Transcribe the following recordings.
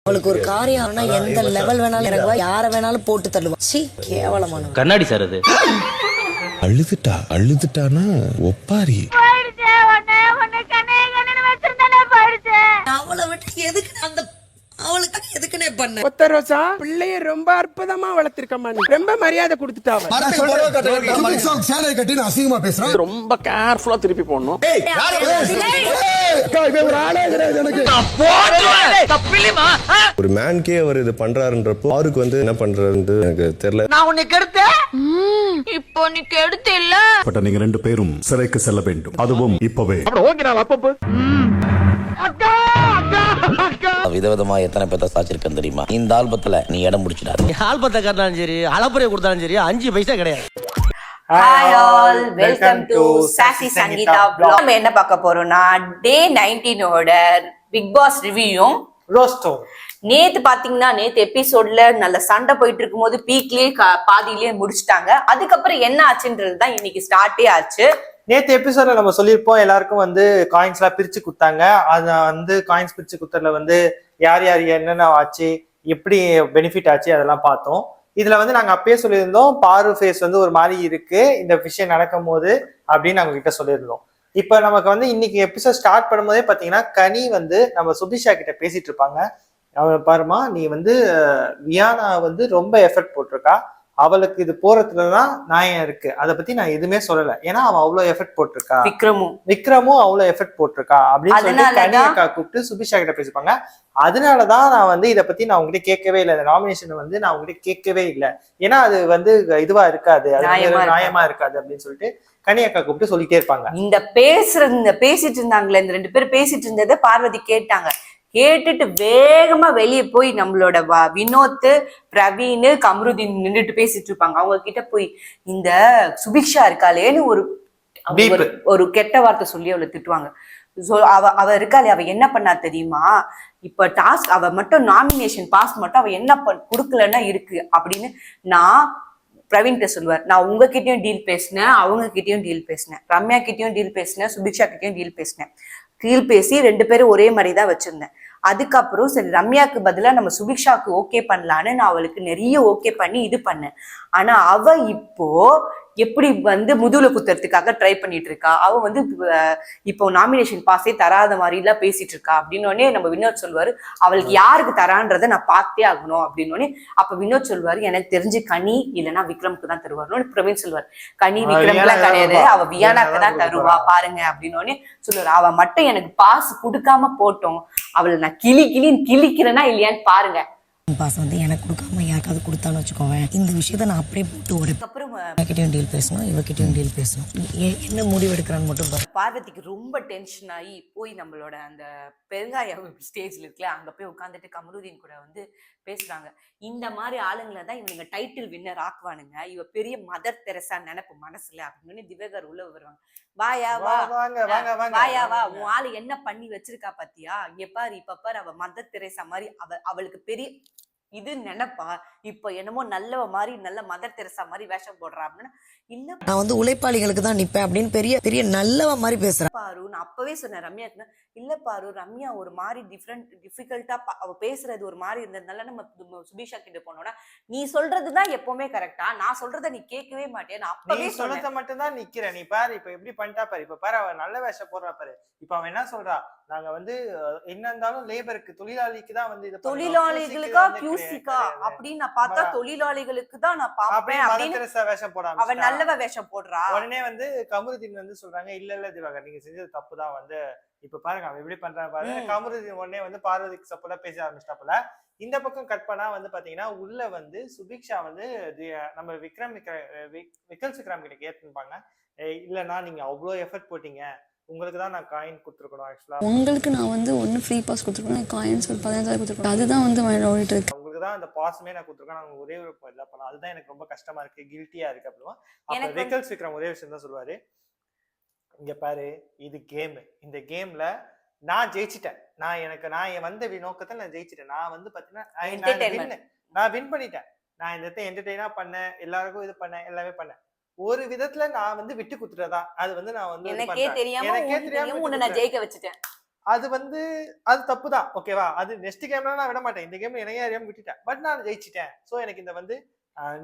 அவளுக்கு ஒரு காரியம் எந்த லெவல் வேணாலும் இறங்குவா, யார வேணாலும் போட்டு தள்ளுவா. சி கேவலமான கண்ணாடி சார் அது. அழுதுட்டானா ஒப்பாரி. அவளை விட்டு எதுக்கு அந்த அவளுக்கு எதுக்குனே பண்ண ஒத்த ரோசா பிள்ளைய ரொம்ப அற்புதமா வளர்த்திருக்கமா, நீ ரொம்ப மரியாதை கொடுத்துட்டாவ. அசிங்கமா பேசுறான். ரொம்ப கேர்ஃபுல்லா திருப்பி போடணும். ஒரு மேன்கே அவர் இது பண்றாருன்றப்போ அவருக்கு வந்து என்ன பண்றாருன்னு எனக்கு தெரியல. நான் உன்னை கெடுத்தேன், இப்போ நீ கெடுத்த இல்ல. பட் நீங்க 2 பேரும் சிறைக்கு செல்ல வேண்டும், அதுவும் இப்பவே. விதவிதமா எத்தனை பேர்த்த சாச்சிருக்கேன் தெரியுமா? இந்த ஆல்பத்துல நீ இடம் முடிச்சிடாரு. ஆல்பத்தை காட்டினாலும் சரி, அளப்புறைய கொடுத்தாலும் சரி, 5 பைசா கிடையாது. Hi all, welcome to sassy Sangeetha vlog. நம்ம என்ன பார்க்க போறோம்னா டே 19 ஓட பிக் பாஸ் ரிவ்யூயும் ரோஸ்டோ. நேத்து பாத்தீங்கன்னா நேத்து எபிசோட்ல நல்ல சண்டை போயிட்டு இருக்கும்போது பீக்லயே பாதியிலேயே முடிச்சிட்டாங்க. அதுக்கப்புறம் என்ன ஆச்சுன்றது தான் இன்னைக்கு ஸ்டார்ட்டே ஆச்சு. நேற்று எபிசோட்ல நம்ம சொல்லியிருப்போம், எல்லாருக்கும் வந்து காயின்ஸ் எல்லாம் பிரிச்சு குத்தாங்க. அதை வந்து காயின்ஸ் பிரிச்சு குத்தல வந்து யார் யார் என்னென்ன ஆச்சு, எப்படி பெனிஃபிட் ஆச்சு, அதெல்லாம் பார்த்தோம். இதுல வந்து நாங்க அப்பயே சொல்லியிருந்தோம், பாரு ஃபேஸ் வந்து ஒரு மாதிரி இருக்கு இந்த விஷயம் நடக்கும் போது அப்படின்னு நாங்க கிட்ட சொல்லியிருந்தோம். இப்ப நமக்கு வந்து இன்னைக்கு எபிசோட் ஸ்டார்ட் பண்ணும்போதே பாத்தீங்கன்னா கனி வந்து நம்ம சுபிஷா கிட்ட பேசிட்டு இருப்பாங்க. அவன் பாருமா, நீ வந்து வியானா வந்து ரொம்ப எஃபர்ட் போட்டிருக்கா, அவளுக்கு இது போறதுலதான் நியாயம் இருக்கு, அதை பத்தி நான் எதுவுமே சொல்லல, ஏன்னா அவன் அவ்வளவு எஃபர்ட் போட்டிருக்கா, விக்ரமும் அவ்வளவு எஃபர்ட் போட்டிருக்கா அப்படின்னு சொல்லி கனியக்கா கூப்பிட்டு சுபிஷா கிட்ட பேசிப்பாங்க. அதனாலதான் நான் வந்து இதை பத்தி நான் உங்ககிட்ட கேட்கவே இல்லை, இந்த நாமினேஷன் வந்து நான் உங்ககிட்ட கேட்கவே இல்லை, ஏன்னா அது வந்து இதுவா இருக்காது, அது நியாயமா இருக்காது அப்படின்னு சொல்லிட்டு கனியக்கா கூப்பிட்டு சொல்லிட்டே இருப்பாங்க. இந்த பேசிட்டு இருந்தாங்களே, இந்த 2 பேரும் பேசிட்டு இருந்ததை பார்வதி கேட்டாங்க. கேட்டுட்டு வேகமா வெளியே போய் நம்மளோட வினோத், பிரவீன், கமருதீன் நின்றுட்டு பேசிட்டு இருப்பாங்க. அவங்க கிட்ட போய் இந்த சுபிக்ஷா இருக்காளேன்னு ஒரு கெட்ட வார்த்தை சொல்லி அவளை திட்டுவாங்க. அவ இருக்காளே, அவ என்ன பண்ணா தெரியுமா, இப்ப டாஸ்க் அவ மட்டும் நாமினேஷன் பாஸ் மட்டும் அவ என்ன கொடுக்கலன்னா இருக்கு அப்படின்னு நான் பிரவீன் சொல்லுவார். நான் உங்ககிட்டயும் டீல் பேசினேன், அவங்க கிட்டயும் டீல் பேசினேன், ரம்யா கிட்டயும் டீல் பேசினேன், சுபிக்ஷா கிட்டயும் டீல் பேசினேன். பேசி 2 பேரும் ஒரே மாதிரி தான் வச்சிருந்தேன். அதுக்கப்புறம் சரி ரம்யாக்கு பதிலா நம்ம சுபிக்ஷாக்கு ஓகே பண்ணலான்னு நான் அவளுக்கு நிறைய ஓகே பண்ணி இது பண்ணேன். ஆனா அவ இப்போ எப்படி வந்து முதுகுல குத்துறதுக்காக ட்ரை பண்ணிட்டு இருக்கா. அவ வந்து இப்போ நாமினேஷன் பாஸே தராத மாதிரி எல்லாம் பேசிட்டு இருக்கா அப்படின்னோடனே நம்ம வினோத் சொல்லுவாரு, அவளுக்கு யாருக்கு தரான்றத நான் பார்த்தே ஆகணும் அப்படின்னோடனே அப்ப வினோத் சொல்லுவாரு, எனக்கு தெரிஞ்சு கனி இல்லைன்னா விக்ரமுக்கு தான் தருவாருன்னு பிரவீன் சொல்லுவார். கனி விக்ரம்லாம் கிடையாது, அவ வியானாக்கு தான் தருவா பாருங்க அப்படின்னோடனே சொல்லுவாரு. அவ மட்டும் எனக்கு பாஸ் கொடுக்காம போட்டோம், அவளை நான் கிளிக்கிறேன்னா இல்லையான்னு பாருங்க. பாஸ் வந்து எனக்கு கொடுக்காம யாருக்காவது கொடுத்தான்னு வச்சுக்கோங்க, இந்த விஷயத்த நான் அப்படியே போட்டு ஒருக்கிட்டையும் டீல் பேசணும், இவகிட்டையும் டீல் பேசணும், என்ன முடிவு எடுக்கிறான்னு மட்டும் பாரு. பார்வதிக்கு ரொம்ப டென்ஷன் ஆகி போய் நம்மளோட அந்த பெருங்காய ஸ்டேஜ்ல இருக்குல்ல, அங்க போய் உட்காந்துட்டு கமருதீன் கூட வந்து பேசுறாங்க. இந்த மாதிரி ஆளுங்களை தான் இவங்க டைட்டில் வின்னர் ஆக்குவானுங்க, இவ பெரிய மதர் தெரசா நினைப்பு மனசுல அப்படின்னு திவேகர் உள்ள வருவாங்க. வாயா வா வாயா வா, உன் ஆளு என்ன பண்ணி வச்சிருக்கா பாத்தியா, இங்க பாரு இப்ப பாரு அவ மதர் தெரசா மாதிரி அவளுக்கு பெரிய இது நினைப்பா, இப்ப என்னமோ நல்லவ மாதிரி நல்ல மதர் தெரசா மாதிரி வேஷம் போடுறா அப்படின்னு. இல்ல நான் வந்து உழைப்பாளிகளுக்கு தான் நிப்பேன் அப்படின்னு பெரிய பெரிய நல்லவ மாதிரி பேசுறேன் பாரு. நான் அப்பவே சொன்னேன் ரம்யாக்கு, இல்ல பாரு ரம்யா ஒரு மாதிரி டிஃபிகல்ட்டா அவ பேசுறது ஒரு மாதிரி இருந்ததுனால நம்ம சுபிஷா கிட்ட போனோம்னா நீ சொல்றதுதான் எப்பவுமே கரெக்டா, நான் சொல்றத நீ கேட்கவே மாட்டேன், நான் அப்பவே சொல்றத மட்டும் தான் நிக்கிறேன். நீ பாரு இப்ப எப்படி பண்ணிட்டா பாரு, இப்ப பாரு அவ நல்ல வேஷம் போடுறா பாரு. இப்ப அவன் என்ன சொல்றா, நாங்க வந்து என்ன இருந்தாலும் லேபருக்கு தொழிலாளிக்கு தான் வந்து இது தொழிலாளிகளுக்கா கியூசிக்கா அப்படின்னு நான் பார்த்தா தொழிலாளிகளுக்கு தான் நான் பாப்பேன் அப்படின்னு வேஷம் போடாம அவன் நல்லவ வேஷம் போடுறா. உடனே வந்து கமருதீன் வந்து சொல்றாங்க, இல்ல திவாகர் நீங்க செஞ்சது தப்புதான், வந்து இப்ப பாருங்க அவன் எப்படி பண்றான் பாருங்க. கமருதீன் உடனே வந்து பார்வதிக்கு சப்போர்ட்டா பேச ஆரம்பிச்சிட்டாப்புல. இந்த பக்கம் கட் பண்ணா வந்து பாத்தீங்கன்னா உள்ள வந்து சுபிக்ஷா வந்து நம்ம விக்ரம் கிட்ட கேட்டுப்பாங்க, இல்லன்னா நீங்க அவ்வளவு எஃபர்ட் போட்டீங்க, உங்களுக்கு தான் நான் காயின் கொடுத்துருக்கணும், ஆக்சுவலா உங்களுக்கு நான் வந்து ஒன்னு ஃப்ரீ பாஸ் கொடுத்துருக்கணும், காயின்ஸ் ஒரு 15,000 கொடுத்துருக்கணும், அதுதான் வந்து ஓடிட்டு இருக்கு. உங்களுக்கு தான் அந்த பாஸுமே நான் கொடுத்துருக்கேன், நான் ஒரே ஒரு இதா பண்ணலாம், அதுதான் எனக்கு ரொம்ப கஷ்டமா இருக்கு, கில்ட்டியா இருக்கு அப்படின்னா. அப்ப விக்ரம் ஒரே விஷயம் தான் சொல்லுவாரு, இங்க பாரு இது கேம், இந்த கேம்ல நான் ஜெயிச்சிட்டேன், நான் வந்த நோக்கத்தை நான் ஜெயிச்சிட்டேன், நான் வந்து பாத்தீங்கன்னா நான் வின் பண்ணிட்டேன், நான் இந்த இடத்த என்டர்டெயினா பண்ணேன், எல்லாருக்கும் இது பண்ணேன், எல்லாமே பண்ணேன், ஒரு விதத்துல நான் வந்து விட்டு குத்துறதா, அது வந்து நான் வந்து எனக்கே தெரியாம உன்னை நான் ஜெயிக்க வச்சுட்டேன். அது வந்து அது தப்பு தான், ஓகேவா? அது நெக்ஸ்ட் கேம்ல நான் விட மாட்டேன், இந்த கேம்ல என்னையே அறியாம விட்டுட்டேன், பட் நான் ஜெயிச்சிட்டேன். ஸோ எனக்கு இந்த வந்து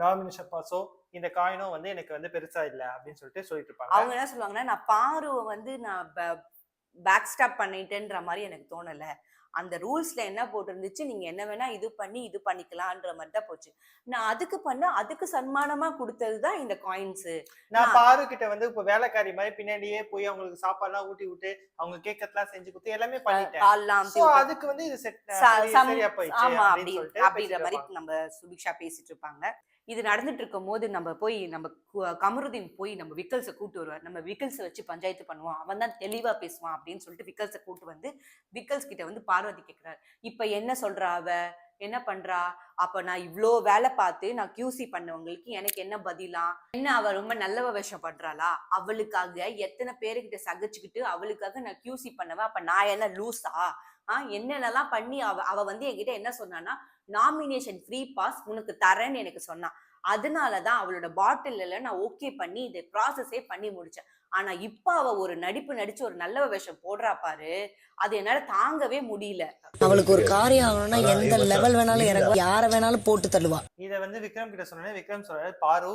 நாமினேஷன் பாஸோ இந்த காயினோ வந்து எனக்கு வந்து பெருசா இல்ல அப்படின்னு சொல்லிட்டு இருப்பாங்க. அவங்க என்ன சொல்லுவாங்கன்னா, நான் பாருவை வந்து நான் பேக் ஸ்டாப் பண்ணிட்டேன்ற மாதிரி எனக்கு தோணல. அந்த ரூல்ஸ்ல என்ன போட்டிருந்துச்சு, நீங்க என்ன வேணா இது பண்ணிக்கலாம்ன்ற மாதிரி தான் போச்சு. நான் அதுக்கு சன்மானமா கொடுத்ததுதான் இந்த காயின்ஸ். நான் பாரு கிட்ட வந்து இப்ப வேலைக்காரி மாதிரி பின்னாடியே போய் அவங்களுக்கு சாப்பாடுலாம் ஊட்டி விட்டு அவங்க கேட்கறதுலாம் செஞ்சு கொடுத்து எல்லாமே பண்ணிட்டேன். So அதுக்கு வந்து இது சரியா போயிடுச்சு ஆமா அப்படின்னு சொல்லிட்டு அப்படின்ற மாதிரி நம்ம சுபிக்ஷா பேசிட்டு இருப்பாங்க. இது நடந்துட்டு இருக்கும் போது நம்ம கமருதீன் போய் நம்ம விக்கல்ஸை கூட்டு வருவார். நம்ம விக்கல்ஸை வச்சு பஞ்சாயத்து பண்ணுவோம், அவன் தான் தெளிவா பேசுவான் அப்படின்னு சொல்லிட்டு விக்கல்ஸை கூட்டு வந்து விக்கல்ஸ் கிட்ட வந்து பார்வதி கேட்கிறாரு, இப்ப என்ன சொல்றா, அவ என்ன பண்றா, அப்ப நான் இவ்ளோ வேலை பார்த்து நான் கியூசி பண்ணவங்களுக்கு எனக்கு என்ன பதிலா, என்ன அவ ரொம்ப நல்லவ விஷயம் பண்றாளா, அவளுக்காக எத்தனை பேருக்கிட்ட சகிச்சுக்கிட்டு அவளுக்காக நான் கியூசி பண்ணவன், அப்ப நான் என்ன லூஸா? என்னென்னலாம் பண்ணி அவ வந்து என்கிட்ட என்ன சொன்னான்னா, நாமினேஷன் ஃப்ரீ பாஸ் உனக்கு தரேன்னு எனக்கு சொன்னான். அதனாலதான் அவளோட பாட்டில்ல நான் ஓகே பண்ணி இந்த ப்ராசஸே பண்ணி முடிச்சேன். ஆனா இப்ப அவ ஒரு நடிப்பு நடிச்சு ஒரு நல்ல வேஷம் போடுறா பாரு, அது என்னால தாங்கவே முடியல. அவளுக்கு ஒரு காரியம் ஆகணும்னா எந்த லெவல் வேணாலும் இறங்க, யார வேணாலும் போட்டு தள்ளுவா. இத வந்து விக்ரம் கிட்ட சொன்னேன். விக்ரம் சொல்றாரு, பாரு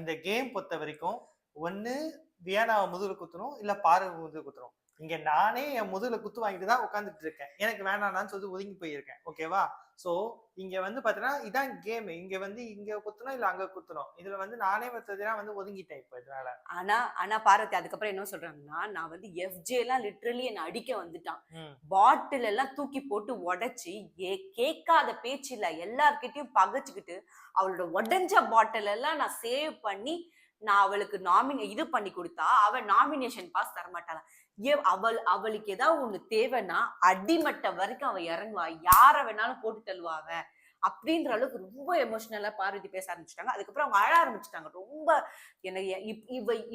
இந்த கேம் பொறுத்த வரைக்கும் ஒண்ணு வியானாவை முதுகுல குத்தணும், இல்ல பாரு முதுகுல குத்தணும். இங்க நானே என் முதுகுல குத்து வாங்கிட்டு தான் உட்காந்துட்டு இருக்கேன், எனக்கு வேணான்னு சொல்லி ஒதுங்கி போயிருக்கேன், ஓகேவா? சோ இங்க வந்து பாத்தீங்கன்னா இதான் கேம், இங்க வந்து இங்க குத்தணும் இல்ல அங்க குத்தணும், இதுல வந்து நானே வந்து ஒதுங்கிட்டேன் இப்ப இதனால. ஆனா பார்வதி அதுக்கப்புறம் என்ன சொல்றாங்கன்னா, நான் வந்து எஃப்ஜே எல்லாம் லிட்டரலி என்ன அடிக்க வந்துட்டான், பாட்டில் எல்லாம் தூக்கி போட்டு உடைச்சு கேட்காத பேச்சு இல்ல எல்லார்கிட்டயும் பகைச்சுக்கிட்டு அவளோட உடைஞ்ச பாட்டில் எல்லாம் நான் சேவ் பண்ணி நான் அவளுக்கு இது பண்ணி கொடுத்தா அவ நாமினேஷன் பாஸ் தரமாட்டாளா. அவளுக்கு ஏதாவது ஒண்ணு தேவைன்னா அடிமட்ட வரைக்கும் அவ இறங்குவா, யார வேணாலும் போட்டு தள்ளுவா அவ அப்படின்ற அளவுக்கு ரொம்ப எமோஷனலா பார்வதி பேச ஆரம்பிச்சுட்டாங்க. அதுக்கப்புறம் அவங்க அழ ஆரம்பிச்சுட்டாங்க. ரொம்ப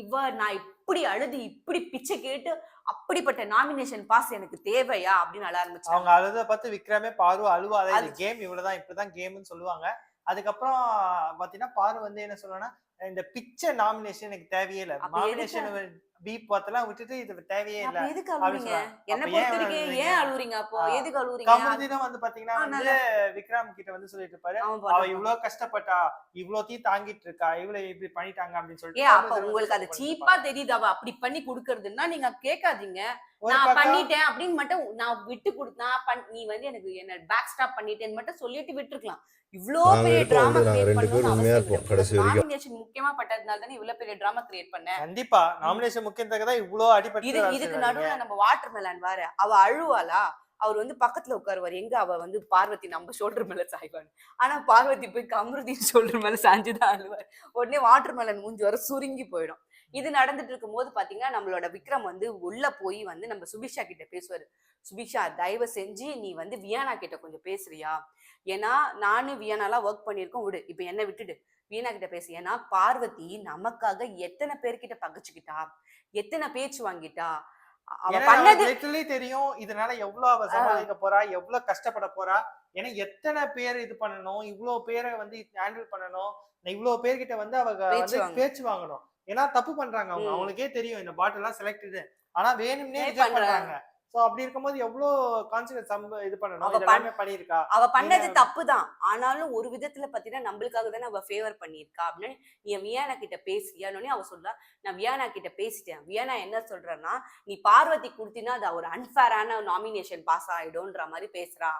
இவ நான் இப்படி அழுது இப்படி பிச்சை கேட்டு அப்படிப்பட்ட நாமினேஷன் பாஸ் எனக்கு தேவையா அப்படின்னு அழ ஆரம்பிச்சாங்க. அவங்க அழுத பார்த்து விக்ரமே பாரு அழுவாத, கேம் இவ்வளவுதான், இப்படிதான் கேம்னு சொல்லுவாங்க. அதுக்கப்புறம் பாத்தீங்கன்னா பாரு வந்து என்ன சொல்லுவாங்கன்னா, இந்த பிக்சர் நாமினேஷன் எனக்கு தேவையே இல்ல, நாமினேஷன் பீப் பார்த்தலாம் விட்டுட்டு இது தேவையே இல்ல. எதுக்கு அழுவீங்க? என்ன பொறுத்தவரைக்கும் ஏன் அழுவுறீங்க? அப்போ எதுக்கு அழுவுறீங்க? கமருதீனும் வந்து பாத்தீங்கன்னா வந்து விக்ரம் கிட்ட வந்து சொல்லிட்டு இருப்பாரு, அவ இவ்வளவு கஷ்டப்பட்டா, இவ்வளோத்தையும் தாங்கிட்டு இருக்கா, இவ்வளவு இப்படி பண்ணிட்டாங்க அப்படின்னு சொல்லிட்டு. அப்ப உங்களுக்கு அது சீப்பா தெரியுது அவ அப்படி பண்ணி கொடுக்கறதுன்னா நீங்க கேட்காதீங்க, நான் பண்ணிட்டேன் அப்படின்னு மட்டும் நான் விட்டு கொடுத்தா, நீ வந்து எனக்கு என்ன பேக் ஸ்டாப் பண்ணிட்டேன்னு மட்டும் சொல்லிட்டு விட்டுருக்கலாம். இவ்ளோ பெரிய டிராமா கிரியேட் பண்ணணும், முக்கியமா பட்டதுனால தானே இவ்வளவு பெரிய டிராமா கிரியேட் பண்ண. கண்டிப்பா நாமினேஷன் முக்கியத்துக்கு இவ்வளவு அடிபட்டு. இதுக்கு நடுவுல நம்ம வாட்டர் மெலன் வாரு, அவ அழுவாளா, அவர் வந்து பக்கத்துல உட்காருவார், எங்க அவ வந்து பார்வதி நம்ம ஷோல்டர் மேல சாய்வாரு, ஆனா பார்வதி போய் கமருதீன் ஷோல்டர் மேல சாஞ்சுதான் அழுவார். உடனே வாட்டர் மெலன் மூஞ்சி வர சுருங்கி போயிடும். இது நடந்துட்டு இருக்கும் போது பாத்தீங்கன்னா நம்மளோட விக்ரம் வந்து உள்ள போய் வந்து நம்ம சுபிக்ஷா கிட்ட பேசுவாரு, சுபிக்ஷா தயவு செஞ்சு நீ வந்து வியானா கிட்ட கொஞ்சம் பேசுறியா, ஏன்னா நானும் வியானாலாம் ஒர்க் பண்ணிருக்கோம், விடு இப்ப என்ன விட்டுடு, வீணா கிட்ட பேசு. ஏன்னா பார்வதி நமக்காக எத்தனை பேர்கிட்ட பகைச்சுக்கிட்டா, எத்தனை பேச்சு வாங்கிட்டா, அவ பண்ணது தெரியும். இதனால எவ்வளவு அவ சமாளிக்க போறா, எவ்வளவு கஷ்டப்பட போறா, ஏன்னா எத்தனை பேர் இது பண்ணணும், இவ்வளவு பேரை வந்து ஹேண்டில் பண்ணணும், இவ்வளவு பேர்கிட்ட வந்து அவ வந்து பேச்சு வாங்கணும். ஏன்னா தப்பு பண்றாங்க அவங்க, அவங்களுக்கே தெரியும் இந்த பாட்டில் எல்லாம் செலக்டட், ஆனா வேணும்னே பண்றாங்க. சோ அப்படி இருக்கும்போது எவ்வளவு கான்சிக்வன்ஸ் இது பண்ணணும், இதெல்லாம் பண்ணிருக்கா. அவ பண்ணது தப்புதான், ஆனாலும் ஒரு விதத்துல பாத்தீங்கன்னா நம்மளுக்காக தானே அவ ஃபேவர் பண்ணிருக்கா அப்படின்னு. நீ வியானா கிட்ட பேசுறியான்னு அவ சொல்றா, நான் வியானா கிட்ட பேசிட்டேன். வியானா என்ன சொல்றன்னா, நீ பார்வதி கொடுத்தினா அது ஒரு அன்ஃபேரான நாமினேஷன் பாஸ் ஆயிடும்ன்ற மாதிரி பேசுறா.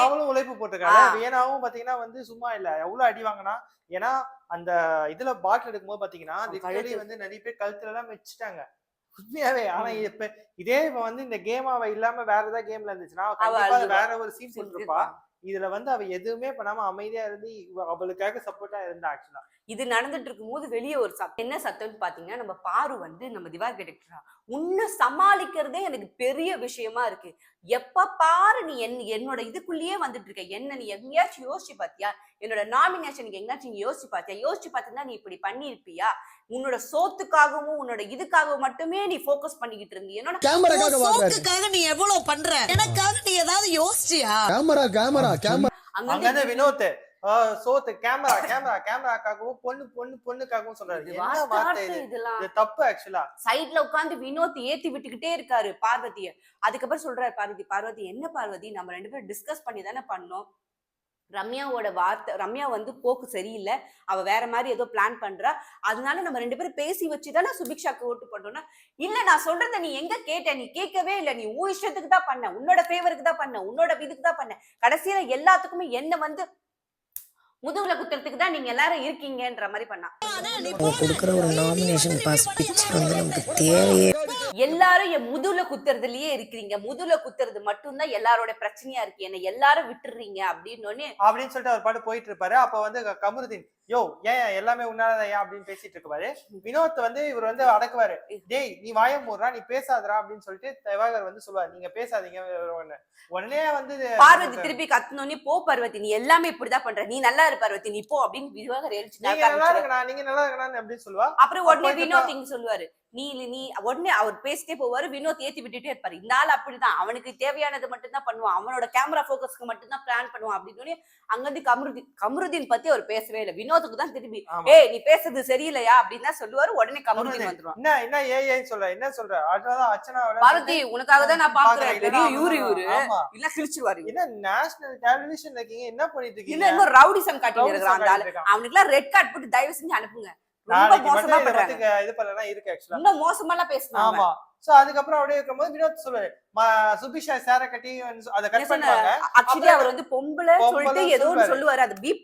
அவளும் உழைப்பு போட்டிருக்காங்க. வியானாவும் பாத்தீங்கன்னா வந்து சும்மா இல்ல, எவ்வளவு அடி வாங்கினா. ஏன்னா அந்த இதுல பாட்டில் எடுக்கும்போது பாத்தீங்கன்னா வந்து நிறைய பேர் கழுத்துல எல்லாம் வச்சுட்டாங்க உண்மையாவே. ஆனா இப்ப இதே வந்து இந்த கேமாவ இல்லாம வேற ஏதாவது கேம்ல இருந்துச்சுன்னா வேற ஒரு சீன் போட்டிருப்பா. இதுல வந்து அவ எதுவுமே பண்ணாம அமைதியா இருந்து அவளுக்காக சப்போர்ட்டா இருந்தா. ஆக்சுவலா இது நடந்துட்டு இருக்கும் போது வெளியே ஒரு என்ன சத்தம்னு பாத்தீங்கன்னா, நம்ம பாரு வந்து நம்ம திவார் கேட்டுக்கிறா, உன்னை சமாளிக்கிறதே எனக்கு பெரிய விஷயமா இருக்கு, எப்ப பாரு நீ என்னோட இதுக்குள்ளேயே வந்துட்டு இருக்க, என்ன நீ எங்கேயாச்சும் யோசிச்சு பாத்தியா, என்னோட நாமினேஷனுக்கு எங்கேயாச்சும் யோசிச்சு பாத்தியா, யோசிச்சு பார்த்துதான் நீ இப்படி பண்ணிருப்பியா, உன்னோட சோத்துக்காகவும் உன்னோட இதுக்காகவும் மட்டுமே நீ போக்கஸ் பண்ணிக்கிட்டு இருந்தீ, என்னோட சோத்துக்காக நீ எவ்வளவு பண்ற, எனக்காக நீ ஏதாவது யோசிச்சியா? அங்க வினோத் சோத்து கேமராக்காகவும் பொண்ணுக்காகவும் சொல்றாரு. என்ன வார்த்தை இது? இதெல்லாம் இது தப்பு ஆக்சுவலா. சைட்ல உட்கார்ந்து வினோத் ஏத்தி விட்டுக்கிட்டே இருக்காரு பார்வதிய. அதுக்கப்புறம் சொல்றாரு பார்வதி என்ன பார்வதி, நம்ம 2 பேரும் டிஸ்கஸ் பண்ணி தானே பண்ணோம். ரம்யா வந்து போக்கு சரியில்லை, அவ வேற மாதிரி ஏதோ பிளான் பண்றா, அதனால நம்ம 2 பேரும் பேசி வச்சுதானே சுபிக்ஷாக்கு ஓட்டு பண்ணோம்னா, இல்ல நான் சொல்றத நீ எங்க கேட்ட, நீ கேட்கவே இல்லை, நீ உன் இஷ்டத்துக்கு தான் பண்ண, உன்னோட ஃபேவருக்கு தான் பண்ண, உன்னோட இதுக்கு தான் பண்ண, கடைசியில எல்லாத்துக்குமே என்ன வந்து முதுகுல குத்துறதுக்கு தான் நீங்க எல்லாரும் இருக்கீங்கன்ற மாதிரி பண்ணா. கொடுக்குற ஒரு நாமினேஷன் பாஸ் பிக்சர் வந்து நமக்கு தேவையே. எல்லாரும் என் முதுகுல குத்துறதுலயே இருக்கிறீங்க, முதுகுல குத்துறது மட்டும்தான் எல்லாரோட பிரச்சனையா இருக்கு, என்ன எல்லாரும் விட்டுறீங்க அப்படின்னு சொல்லிட்டு அவர் பாட்டு போயிட்டு இருப்பாரு. அப்ப வந்து கமருதீன் யோ ஏன் எல்லாமே உன்னாலதான் ஏன் அப்படின்னு பேசிட்டு இருப்பாரு. வினோத் வந்து இவர் வந்து அடக்குவாரு. டேய் நீ வாயம் போடுறா, நீ பேசாதரா அப்படின்னு சொல்லிட்டு திவாகர் வந்து சொல்லுவாரு, நீங்க பேசாதீங்க. உடனே வந்து பார்வதி திருப்பி கத்துனோடனே, போ பார்வதி நீ எல்லாமே இப்படிதான் பண்ற, நீ நல்லா இரு பார்வதி நீ போ அப்படின்னு திவாகர் நீங்க நல்லா இருக்கணும் அப்படின்னு சொல்லுவா. அப்புறம் உடனே வினோத் இங்க சொல்லுவாரு, நீ உடனே அவர் பேசிட்டே போவாரு, வினோத் ஏத்தி விட்டுட்டே இருப்பாரு. இந்த ஆள் அப்படிதான், அவனுக்கு தேவையானது மட்டும் தான் பண்ணுவான், அவனோட கேமரா போக்கஸ்க்கு மட்டும் தான் பிளான் பண்ணுவான் அப்படின்னு அங்கிருந்து கமருதீன் பத்தி அவர் பேசவே இல்லை. வினோத்துக்கு தான் திருப்பி ஏய் நீ பேசுறது சரியில்லையா அப்படின்னு தான் சொல்லுவாரு. உடனே கமருதீன் வந்துருவான். என்ன ஏன் சொல்ற, என்ன சொல்ற, அதுதான் அர்ச்சனா பாரதி உனக்காக தான் நான் பாக்குறேன், பெரிய இவரு இல்ல கிழிச்சிருவாரு. என்ன நேஷனல் டெலிவிஷன்ல இருக்கீங்க, என்ன பண்ணிட்டு இருக்கீங்க, இன்னும் ரவுடிசம் காட்டிட்டு இருக்கான். அவனுக்கு எல்லாம் ரெட் கார்டு போட்டு தயவு செஞ்சு அனுப்புங்க. ரொம்ப மோசமா பண்றாங்க. இது பண்ணலாம் இருக்கு ஆக்சுவலா. இன்னும் மோசமாலாம் பேசுனாங்க. ஆமா. சோ அதுக்கப்புறம் அப்படியே இருக்கும்போது வினோத் சொல்லுவாரு, சுபிஷா சார கட்டி அத கட் பண்ணுவாங்க. ஆக்சுவலி அவர் வந்து பொம்பளை சொல்லிட்டு ஏதோ ஒன்னு சொல்லுவாரு, அது பீப்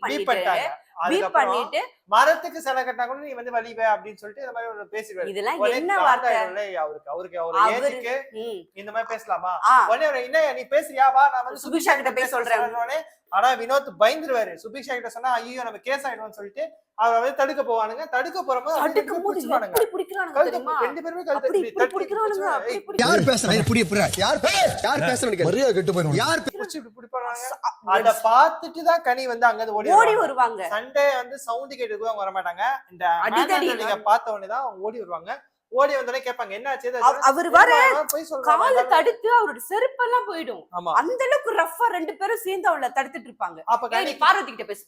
பண்ணிட்டு மரத்துக்கு சிலை கட்டினா கூட நீ வந்து வலிவே அப்படின்னு சொல்லிட்டு இந்த மாதிரி பேசுவாரு. இதெல்லாம் என்ன வார்த்தை அவருக்கு ஏஜுக்கு இந்த மாதிரி பேசலாமா? உடனே என்ன நீ பேசுறியா, வா நான் வந்து சுபிக்ஷா கிட்ட பேச சொல்றேன். ஆனா வினோத் பயந்துருவாரு. சுபிக்ஷா கிட்ட சொன்னா ஐயோ நம்ம கேஸ் ஆயிடுவோம்னு சொல்லிட்டு அவ வந்து தடுக்க போவானுங்க. தடுக்க போறப்போ ரெண்டு பேருமே யார் பேசுறா யார் பேசுறா மரியாதை கெட்டு போயிடும். யார் அத பாத்துட்டு தான் கனி வந்து அங்க ஓடி வருவாங்க. சண்டே வந்து சவுண்ட் கேட்டுக்கு அவங்க வர மாட்டாங்க. இந்த நீங்க பார்த்த உடனே தான் அவங்க ஓடி வருவாங்க. ஓடி வந்தோடனே கேட்பாங்க என்ன ஆச்சு, அவர் வர கால தடுத்து அவரோட செருப்பெல்லாம் போயிடும். அந்த அளவுக்கு ரஃபா 2 பேரும் சேர்ந்து அவளை தடுத்துட்டு இருப்பாங்க. பார்வதி கிட்ட பேசு,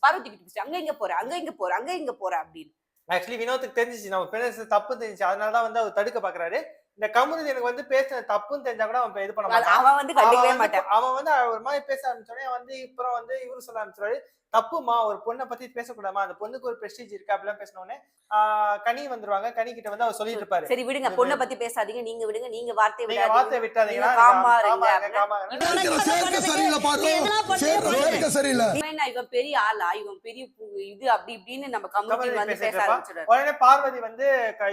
அங்க இங்க போற அப்படின்னு. ஆக்சுவலி வினோத்துக்கு தெரிஞ்சிச்சு நம்ம பேச தப்பு தெரிஞ்சிச்சு, அதனாலதான் வந்து அவர் தடுக்க பாக்குறாரு. இந்த கமருதீன் எனக்கு வந்து பேச தப்புன்னு தெரிஞ்சா கூட அவன் இது பண்ண மாட்டான். அவன் வந்து கண்டுக்கவே மாட்டான். அவன் வந்து ஒரு மாதிரி பேச ஆரம்பிச்சோடனே வந்து அப்புறம் வந்து இவரு சொல்ல ஆரம்பிச்சாரு, தப்புமா ஒரு பொண்ணை பத்தி பேசக்கூடாமா, அந்த பொண்ணுக்கு ஒரு பிரஸ்டீஜ் இருக்கு அப்படிலாம் பேசினோடனே கனி வந்துருவாங்க. கனி கிட்ட வந்து அவர் சொல்லிட்டு இருப்பாரு, சரி விடுங்க பொண்ணை பத்தி பேசாதீங்க, நீங்க விடுங்க, நீங்க வார்த்தை விட்டாதீங்களா, இவன் பெரிய ஆளா, இவன் பெரிய இது அப்படி இப்படின்னு நம்ம கமருதீன் வந்து பேச ஆரம்பிச்சிடுறாரு. உடனே பார்வதி வந்து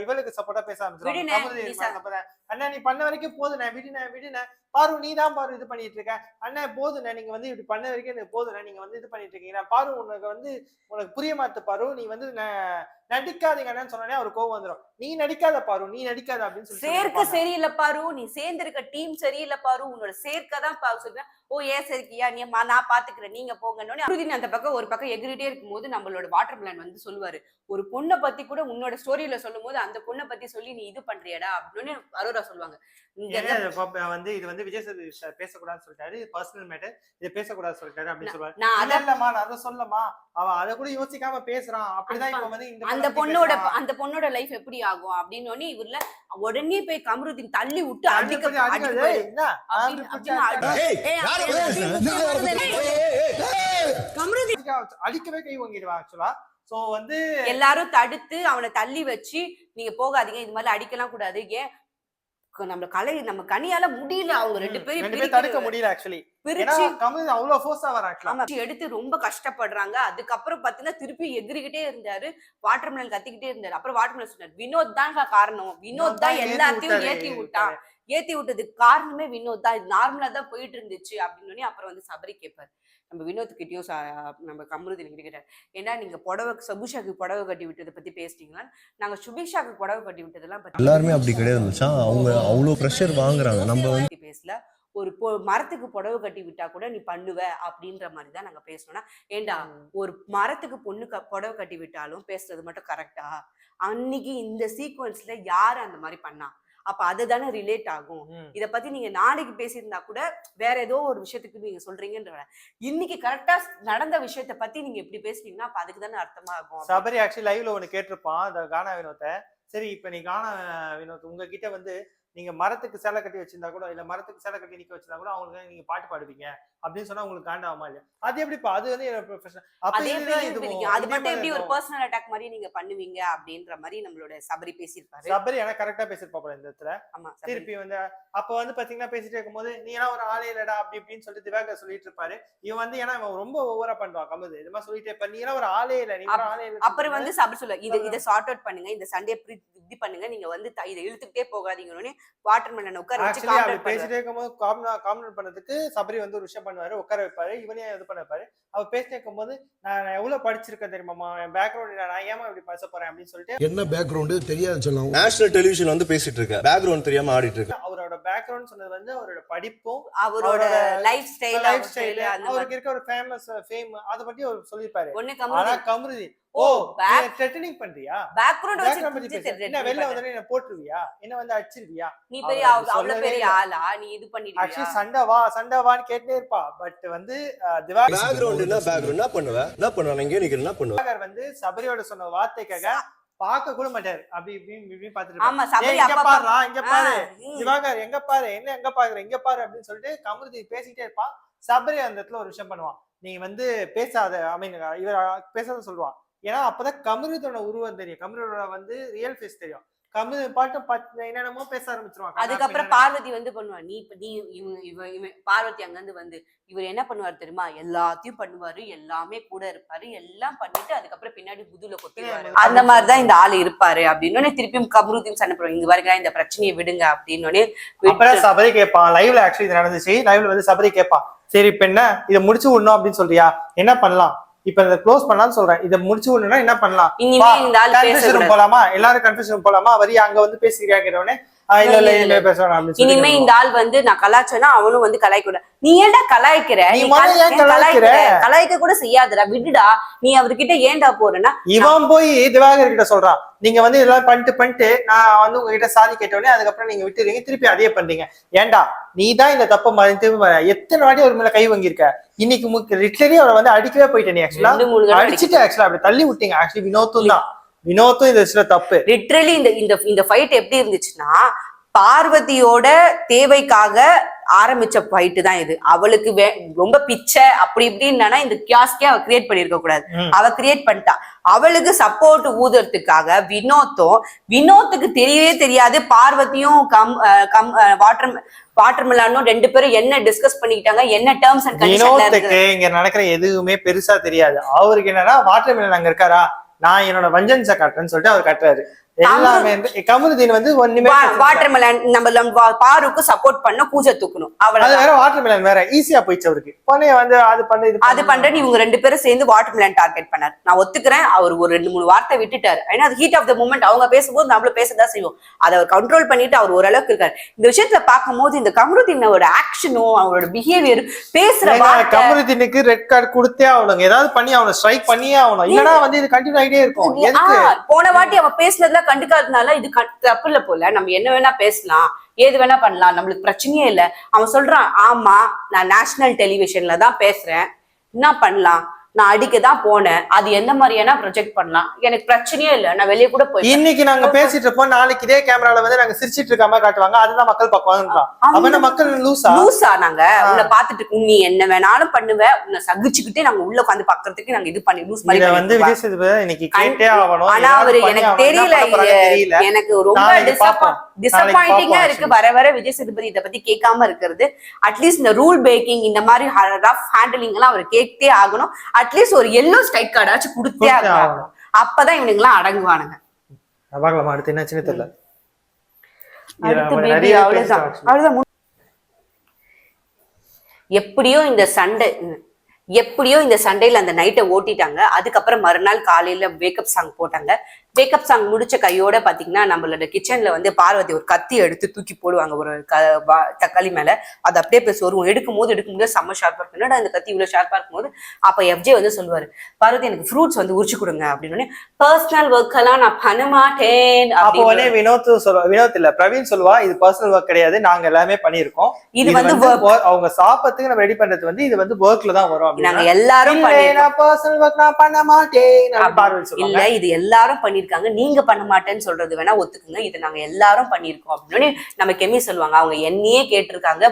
இவளுக்கு சப்போர்ட்டா பேச ஆரம்பிச்சிருக்காங்க. அண்ணா நீ பண்ண வரைக்கும் போதுண்ணே, விடுன பாரு, நீ தான் பாரு இது பண்ணிட்டு இருக்க, அண்ணா போதுண்ணே நீங்க வந்து இப்படி பண்ண வரைக்கும் எனக்கு போதுண்ணே, நீங்க வந்து இது பண்ணிட்டு இருக்கீங்க பாரு, உனக்கு புரிய மாட்டு பாரு, நீ வந்து நடிக்காதீங்கன்னு சொன்னே அவர் கோவம் வந்துடும். நீ நடிக்காத பாரு, நீ நடிக்காத அப்படின்னு சொல்லி சேர்க்க சரியில்லை பாரு, நீ சேர்ந்திருக்க டீம் சரியில்லை பாரு, உன்னோட சேர்க்க தான் பாரு சொல்றேன். ஓ ஏன் சரிக்கியா, நீ நான் பாத்துக்கிறேன் நீங்க போங்கன்னு அந்த பக்கம் ஒரு பக்கம் எகிரிட்டே இருக்கும் போது நம்மளோட வாட்டர் பிளான் வந்து சொல்லுவாரு, ஒரு பொண்ணை பத்தி கூட உன்னோட ஸ்டோரியில சொல்லும் போது அந்த பொண்ணை பத்தி சொல்லி நீ இது பண்றியடா அப்படின்னு அரோரா சொல்லுவாங்க. வந்து இது வந்து விஜய் சேதுபதி சார் பேசக்கூடாதுன்னு சொல்லிட்டாரு, பர்சனல் மேட்டர் இதை பேசக்கூடாது சொல்லிட்டாரு அப்படின்னு சொல்லுவாரு. நான் அதை சொல்லமா, அவன் அதை கூட யோசிக்காம பேசுறான், அப்படிதான் இப்ப வந்து அந்த பொண்ணோட லைஃப் எப்படி ஆகும் அப்படின்னு இவர்ல உடனே போய் கமருதீன் தள்ளி விட்டு அடிக்கவே கை வாங்கிடுவான் ஆக்சுவலா. சோ வந்து எல்லாரும் தடுத்து அவனை தள்ளி வச்சு நீங்க போகாதீங்க, இது மாதிரி அடிக்கலாம் கூடாது, ஏன் நம்ம கனியால முடியல, அவங்க 2 பேரும் தடுக்க முடியல ஆக்சுவலி, அவ்வளவு ஃபோர்ஸா வராங்க, எடுத்து ரொம்ப கஷ்டப்படுறாங்க. அதுக்கப்புறம் பாத்தீங்கன்னா திருப்பி எகிரிக்கிட்டே இருந்தாரு, வாட்டர் மெலன் கத்திக்கிட்டே இருந்தாரு. அப்புறம் வாட்டர் மெலன் சொன்னாரு, வினோத் தான் காரணம், வினோத் தான் எல்லாத்தையும் ஏத்தி விட்டதுக்கு காரணமே வினோத் தான், இது நார்மலா தான் போயிட்டு இருந்துச்சு அப்படின்னு. அப்புறம் வந்து சபரி கேட்பாரு, நம்ம வினோத் கிட்டயும் நம்ம கமருதீன் கிட்ட கேட்டார், ஏன்னா நீங்க சபுஷாக்கு புடவை கட்டி விட்டதை பத்தி பேசிட்டீங்களா, நாங்க சுபிக்ஷாக்கு புடவை கட்டி விட்டதெல்லாம் பத்தி எல்லாருமே அப்படி கிடையாது, அவங்க அவ்வளவு பிரஷர் வாங்குறாங்க. நம்ம வந்து பேசல, ஒரு மரத்துக்கு புடவை கட்டி விட்டா கூட நீ பண்ணுவ அப்படின்ற மாதிரி தான் நாங்க பேசணும்னா, ஏண்டா ஒரு மரத்துக்கு புடவை கட்டி விட்டாலும் பேசுறது மட்டும் கரெக்டா? அன்னைக்கு இந்த சீக்வன்ஸ்ல யாரு அந்த மாதிரி பண்ணா? அப்ப அதுதானே ரிலேட் ஆகும். இத பத்தி நீங்க நாளைக்கு பேசியிருந்தா கூட வேற ஏதோ ஒரு விஷயத்துக்கு நீங்க சொல்றீங்கன்ற, இன்னைக்கு கரெக்டா நடந்த விஷயத்த பத்தி நீங்க இப்படி பேசுனீங்கன்னா அப்ப அதுக்கு தானே அர்த்தமா ஆகும். சபரி ஆக்சுவலி லைவ்ல ஒண்ணு கேட்டிருப்பான் அந்த கானா வினோத்தை. சரி இப்ப நீ கானா வினோத் உங்ககிட்ட வந்து நீங்க மரத்துக்கு சேலை கட்டி வச்சிருந்தா கூட இல்ல மரத்துக்கு சேலை கட்டி நிக்க வச்சிருந்தா கூட அவங்களுக்கு நீங்க பாட்டு பாடுவீங்க அப்படின்னு சொன்னா உங்களுக்கு காண்டாகுமா இல்லையா? அது எப்படிப்பா? அது வந்து ப்ரொஃபஷனல். அது மட்டும் எப்படி ஒரு பர்சனல் அட்டாக் மாதிரி நீங்க பண்ணுவீங்க அப்படின்ற மாதிரி நம்மளோட சபரி பேசியிருப்பாரு. சபரி ஆனா கரெக்டா பேசிருப்பாப்ல இந்த இடத்துல. ஆமா, திருப்பி வந்து அப்ப வந்து பாத்தீங்கன்னா பேசிட்டே இருக்கும்போது நீ எல்லாம் ஒரு ஆளே இல்லடா அப்படி இப்படின்னு சொல்லிட்டு திவாகர் சொல்லிட்டு இருப்பாரு. இவன் வந்து ஏன்னா இவன் ரொம்ப ஓவரா பண்றான் கமது. இது மாதிரி சொல்லிட்டே இருப்ப, நீ எல்லாம் ஒரு ஆளே இல்ல, நீ ஒரு ஆளே இல்ல. அப்புறம் வந்து சபரி சொல்ல இதை சார்ட் அவுட் பண்ணுங்க, இந்த சண்டே இப்படி பண்ணுங்க, நீங்க வந்து இதை இழுத்துக்கிட்டே போகாதீங்கன்னு வாட்டர் மெலன் உட்கார வச்சு பேசிட்டே இருக்கும்போது காமெண்ட் பண்ணதுக்கு சபரி வந்து ஒரு விஷயம் பண்ணுவாரு, உட்கார வைப்பாரு, இவனே இது பண்ண வைப்பாரு. அவ பேசிட்டே இருக்கும்போது நான் எவ்வளவு படிச்சிருக்கேன் தெரியுமாமா, என் பேக்ரவுண்ட் நான் ஏமா இப்படி பேச போறேன் அப்படின்னு சொல்லிட்டு என்ன பேக்ரவுண்ட் தெரியாது சொல்லலாம். நேஷனல் டெலிவிஷன் வந்து பேசிட்டு இருக்க, பேக்ரவுண்ட் தெரியாம ஆடிட்டு இருக்க. அவரோட பேக்ரவுண்ட் சொன்னது வந்து அவரோட படிப்பும் அவரோட லைஃப் ஸ்டைல் அவருக்கு இருக்க ஒரு ஃபேம் அதை பத்தி அவர் சொல்லிருப்பாரு. ஆனா கமருதி த்ரெட்டனிங் பண்றியா, பேக்ரவுண்ட் என்ன வெளில வந்து என்ன போட்டுருவியா, என்ன வந்து அடிச்சிருவியா, நீ பெரிய அவ்வளவு பெரிய ஆளா, நீ இது பண்ணிடுவியா, ஆக்சுவலி சண்டைவான்னு கேட்டே இருப்பா. பட் வந்து பேக்ரவுண்ட் என்ன பண்ணுவ நீங்க என்ன பண்ணுவ வந்து சபரியோட சொன்ன வார்த்தைக்காக பாக்க கூட மாட்டாரு. அப்படி இப்படின்னு பாத்துட்டு ஆமா, சபரி இங்க பாரு இங்க பாரு திவாகர் எங்க பாரு என்ன எங்க பாக்குற இங்க பாரு அப்படின்னு சொல்லிட்டு கமருதி பேசிட்டே இருப்பான். சபரி அந்த இடத்துல ஒரு விஷயம் பண்ணுவான், நீ வந்து பேசாத, ஐ மீன் இவர் பேசாத சொல்லுவான். ஏன்னா அப்பதான் கமருதோட உருவம் தெரியும், கமருதோட வந்து ரியல் ஃபேஸ் தெரியும். கமரு பாட்டு என்னென்னமோ பேச ஆரம்பிச்சிருவாங்க. அதுக்கப்புறம் பார்வதி வந்து பண்ணுவா, நீ பார்வதி அங்க இருந்து வந்து இவர் என்ன பண்ணுவாரு தெரியுமா, எல்லாத்தையும் பண்ணுவாரு, எல்லாமே கூட இருப்பாரு, எல்லாம் பண்ணிட்டு அதுக்கப்புறம் பின்னாடி புதுல கொத்திடுவாரு. அந்த மாதிரிதான் இந்த ஆள் இருப்பாரு அப்படின்னு திருப்பியும் கமருதியும் சண்டை போடுவாங்க, இங்க வரைக்கும் இந்த பிரச்சனையை விடுங்க அப்படின்னு. சபரி கேட்பான் லைவ்ல, ஆக்சுவலி இது நடந்துச்சு லைவ்ல வந்து சபரி கேட்பான், சரி இப்ப என்ன இதை முடிச்சு விடணும் அப்படின்னு சொல்றியா, என்ன பண்ணலாம், இப்ப இதை க்ளோஸ் பண்ணலாம்னு சொல்றேன், இதை முடிச்சு விடணும்னா என்ன பண்ணலாம், கன்ஃபெஷன் போலாமா, எல்லாரும் கன்ஃபெஷன் போலாமா, வரியா அங்க வந்து பேசுறியா கேட்டவனே இனிமே இந்த ஆள் வந்து நான் கலாய்ச்சேன்னா அவனும் வந்து கலாய்க்க, நீ ஏன்டா கலாய்க்கிற, கலாய்க்க கூட செய்யாதடா, விடுடா, நீ அவர்கிட்ட ஏன்டா போறேன்னா இவன் போய் திவாகர் கிட்ட சொல்றான், நீங்க வந்து இதெல்லாம் பண்ணிட்டு நான் வந்து உங்ககிட்ட சாரி கேட்டோடனே அதுக்கப்புறம் நீங்க விட்டுறீங்க, திருப்பி அதே பண்றீங்க, ஏன்டா நீ தான் இந்த தப்பை மறைத்து எத்தனை வாட்டி ஒரு மேல கை வாங்கியிருக்க, இன்னைக்கு லிட்டரலி அவரை வந்து அடிக்கவே போயிட்ட, நீ ஆக்சுவலா அடிச்சுட்டு ஆக்சுவலா அப்படி தள்ளி விட்டீங்க. ஆக்சுவலி வினோத்தும் இந்த தப்பு. லிட்டரலி இந்த ஃபைட் எப்படி இருந்துச்சுன்னா பார்வதியோட தேவைக்காக ஆரம்பிச்ச ஃபைட்டு தான் இது. அவளுக்கு ரொம்ப பிச்சை அப்படி இப்படின்னா இந்த கியாஸ்கே அவ கிரியேட் பண்ணிருக்க கூடாது, அவ கிரியேட் பண்ணிட்டா. அவளுக்கு சப்போர்ட் ஊதுறதுக்காக வினோத்துக்கு தெரியவே தெரியாது பார்வதியும் வாட்டர் மெலனும் ரெண்டு பேரும் என்ன டிஸ்கஸ் பண்ணிக்கிட்டாங்க, என்ன டேர்ம்ஸ் அண்ட் கண்டிஷன்ஸ். இங்க நடக்கிற எதுவுமே பெருசா தெரியாது. அவருக்கு என்னன்னா வாட்டர் மெலன் அங்க இருக்காரா, நான் என்னோட வஞ்சன்ஸை காட்டுறேன்னு சொல்லிட்டு அவர் காட்டுறாரு. எல்லாமே கமருதீன் வந்து வாட்டர் மெலன் நம்ம பாருக்கு சப்போர்ட் பண்ண பூஜை தூக்கணும், அது வேற வாட்டர் மெலன் வேற ஈஸியா போயிடுச்சு அவருக்கு. வந்து அது பண்றேன்னு இவங்க ரெண்டு பேரும் சேர்ந்து வாட்டர் மெலன் டார்கெட் பண்ணாரு. நான் ஒத்துக்கிறேன், அவர் ஒரு 2-3 வார்த்தை விட்டுட்டாரு, ஏன்னா அது ஹீட் ஆஃப் த மூமெண்ட், அவங்க பேசும்போது நம்மள பேசதான் செய்வோம், அதை அவர் கண்ட்ரோல் பண்ணிட்டு அவர் ஓரளவுக்கு இருக்காரு. இந்த விஷயத்துல பார்க்கும்போது இந்த கமருதீனோட ஆக்ஷனும் அவரோட பிஹேவியர் பேசுற கமருதீனுக்கு ரெட் கார்டு கொடுத்தே ஆகணும், ஏதாவது பண்ணி அவனை ஸ்ட்ரைக் பண்ணியே ஆகணும், இல்லனா வந்து இது கண்டினியூ ஆகிட்டே இருக்கும். போன வாட்டி அவன் பேசுனதுல கண்டுக்காதனால இது தப்பு இல்ல போல, நம்ம என்ன வேணா பேசலாம், ஏது வேணா பண்ணலாம், நம்மளுக்கு பிரச்சனையே இல்ல. அவன் சொல்றான், ஆமா நான் நேஷனல் டெலிவிஷன்ல தான் பேசுறேன், என்ன பண்ணலாம், நான் அடிக்கதான் போனேன், அது எந்த மாதிரியான ப்ரொஜெக்ட் பண்ணலாம், எனக்கு பிரச்சனையே இல்ல, நான் வெளியே கூட போய் இன்னைக்கு நாங்க பேசிட்டு இருப்போம், நாளைக்கு இதே கேமரால வந்து நாங்க சிரிச்சிட்டு இருக்க மாதிரி காட்டுவாங்க, அதுதான் மக்கள் பார்ப்பாங்க. அவன மக்கள் லூசா நாங்க உன்னை பாத்துட்டு நீ என்ன வேணாலும் பண்ணுவ, உன்னை சகிச்சுக்கிட்டே நாங்க உள்ள உட்காந்து பாக்குறதுக்கு நாங்க இது பண்ணி லூஸ் மாதிரி வந்து விஜய் சேதுபதி இன்னைக்கு கேட்டே ஆகணும். ஆனா அவரு எனக்கு தெரியல, எனக்கு ரொம்ப டிசப்பாயிண்டிங்கா இருக்கு வர வர விஜய் சேதுபதி இதை பத்தி கேட்காம இருக்கிறது. அட்லீஸ்ட் இந்த ரூல் பேக்கிங் இந்த மாதிரி ரஃப் ஹேண்டலிங் எல்லாம் அவர் கேட்டே ஆகணும். அட்லீஸ்ட் ஒரு எல்லோ ஸ்ட்ரைக் கார்டாச்சும் கொடுத்தே ஆகணும், அப்பதான் இவனுக்கு எல்லாம் அடங்குவானுங்க. அடுத்து என்னாச்சுன்னு தெரியல. எப்படியோ இந்த சண்டையில அந்த நைட்டை ஓட்டிட்டாங்க. அதுக்கப்புறம் மறுநாள் காலையில வேக்கப் சாங் போட்டாங்க. வேக்கப் சாங் முடிச்ச கையோட பாத்தீங்கன்னா நம்மளோட கிச்சன்ல வந்து பார்வதி ஒரு கத்தி எடுத்து தூக்கி போடுவாங்க ஒரு தக்காளி மேல. அது அப்படியே போய் சொருவும். எடுக்கும் போது செம்ம ஷார்ப்பா இருக்கு. என்னடா இந்த கத்தி இவ்வளவு ஷார்ப்பா இருக்கும் போது அப்ப எஃப்ஜே வந்து சொல்லுவாரு, பார்வதி எனக்கு ஃப்ரூட்ஸ் வந்து உரிச்சு கொடுங்க அப்படின்னு. பர்சனல் ஒர்க் எல்லாம் நான் பண்ண மாட்டேன். அப்போ உடனே வினோத் இல்ல பிரவீன் சொல்லுவா, இது பர்சனல் ஒர்க் கிடையாது, நாங்க எல்லாமே பண்ணிருக்கோம், இது வந்து அவங்க சாப்பிடறதுக்கு நம்ம ரெடி பண்றது வந்து இது வந்து ஒர்க்ல தான் வரும். நாங்க எல்லாரும் பர்சனல் ஒர்க் நான் பண்ண மாட்டேன் பார்வதி சொல்லுவாங்க. இல்ல இது எல்லாரும் பண்ணிருக்காங்க, நீங்க பண்ண மாட்டேன்னு சொல்றது வேணா ஒத்துக்குங்க, இது நாங்க எல்லாரும் பண்ணிருக்கோம் அப்படின்னு நம்ம கெமி சொல்லுவாங்க. அவங்க என்னையே கேட்டிருக்காங்க,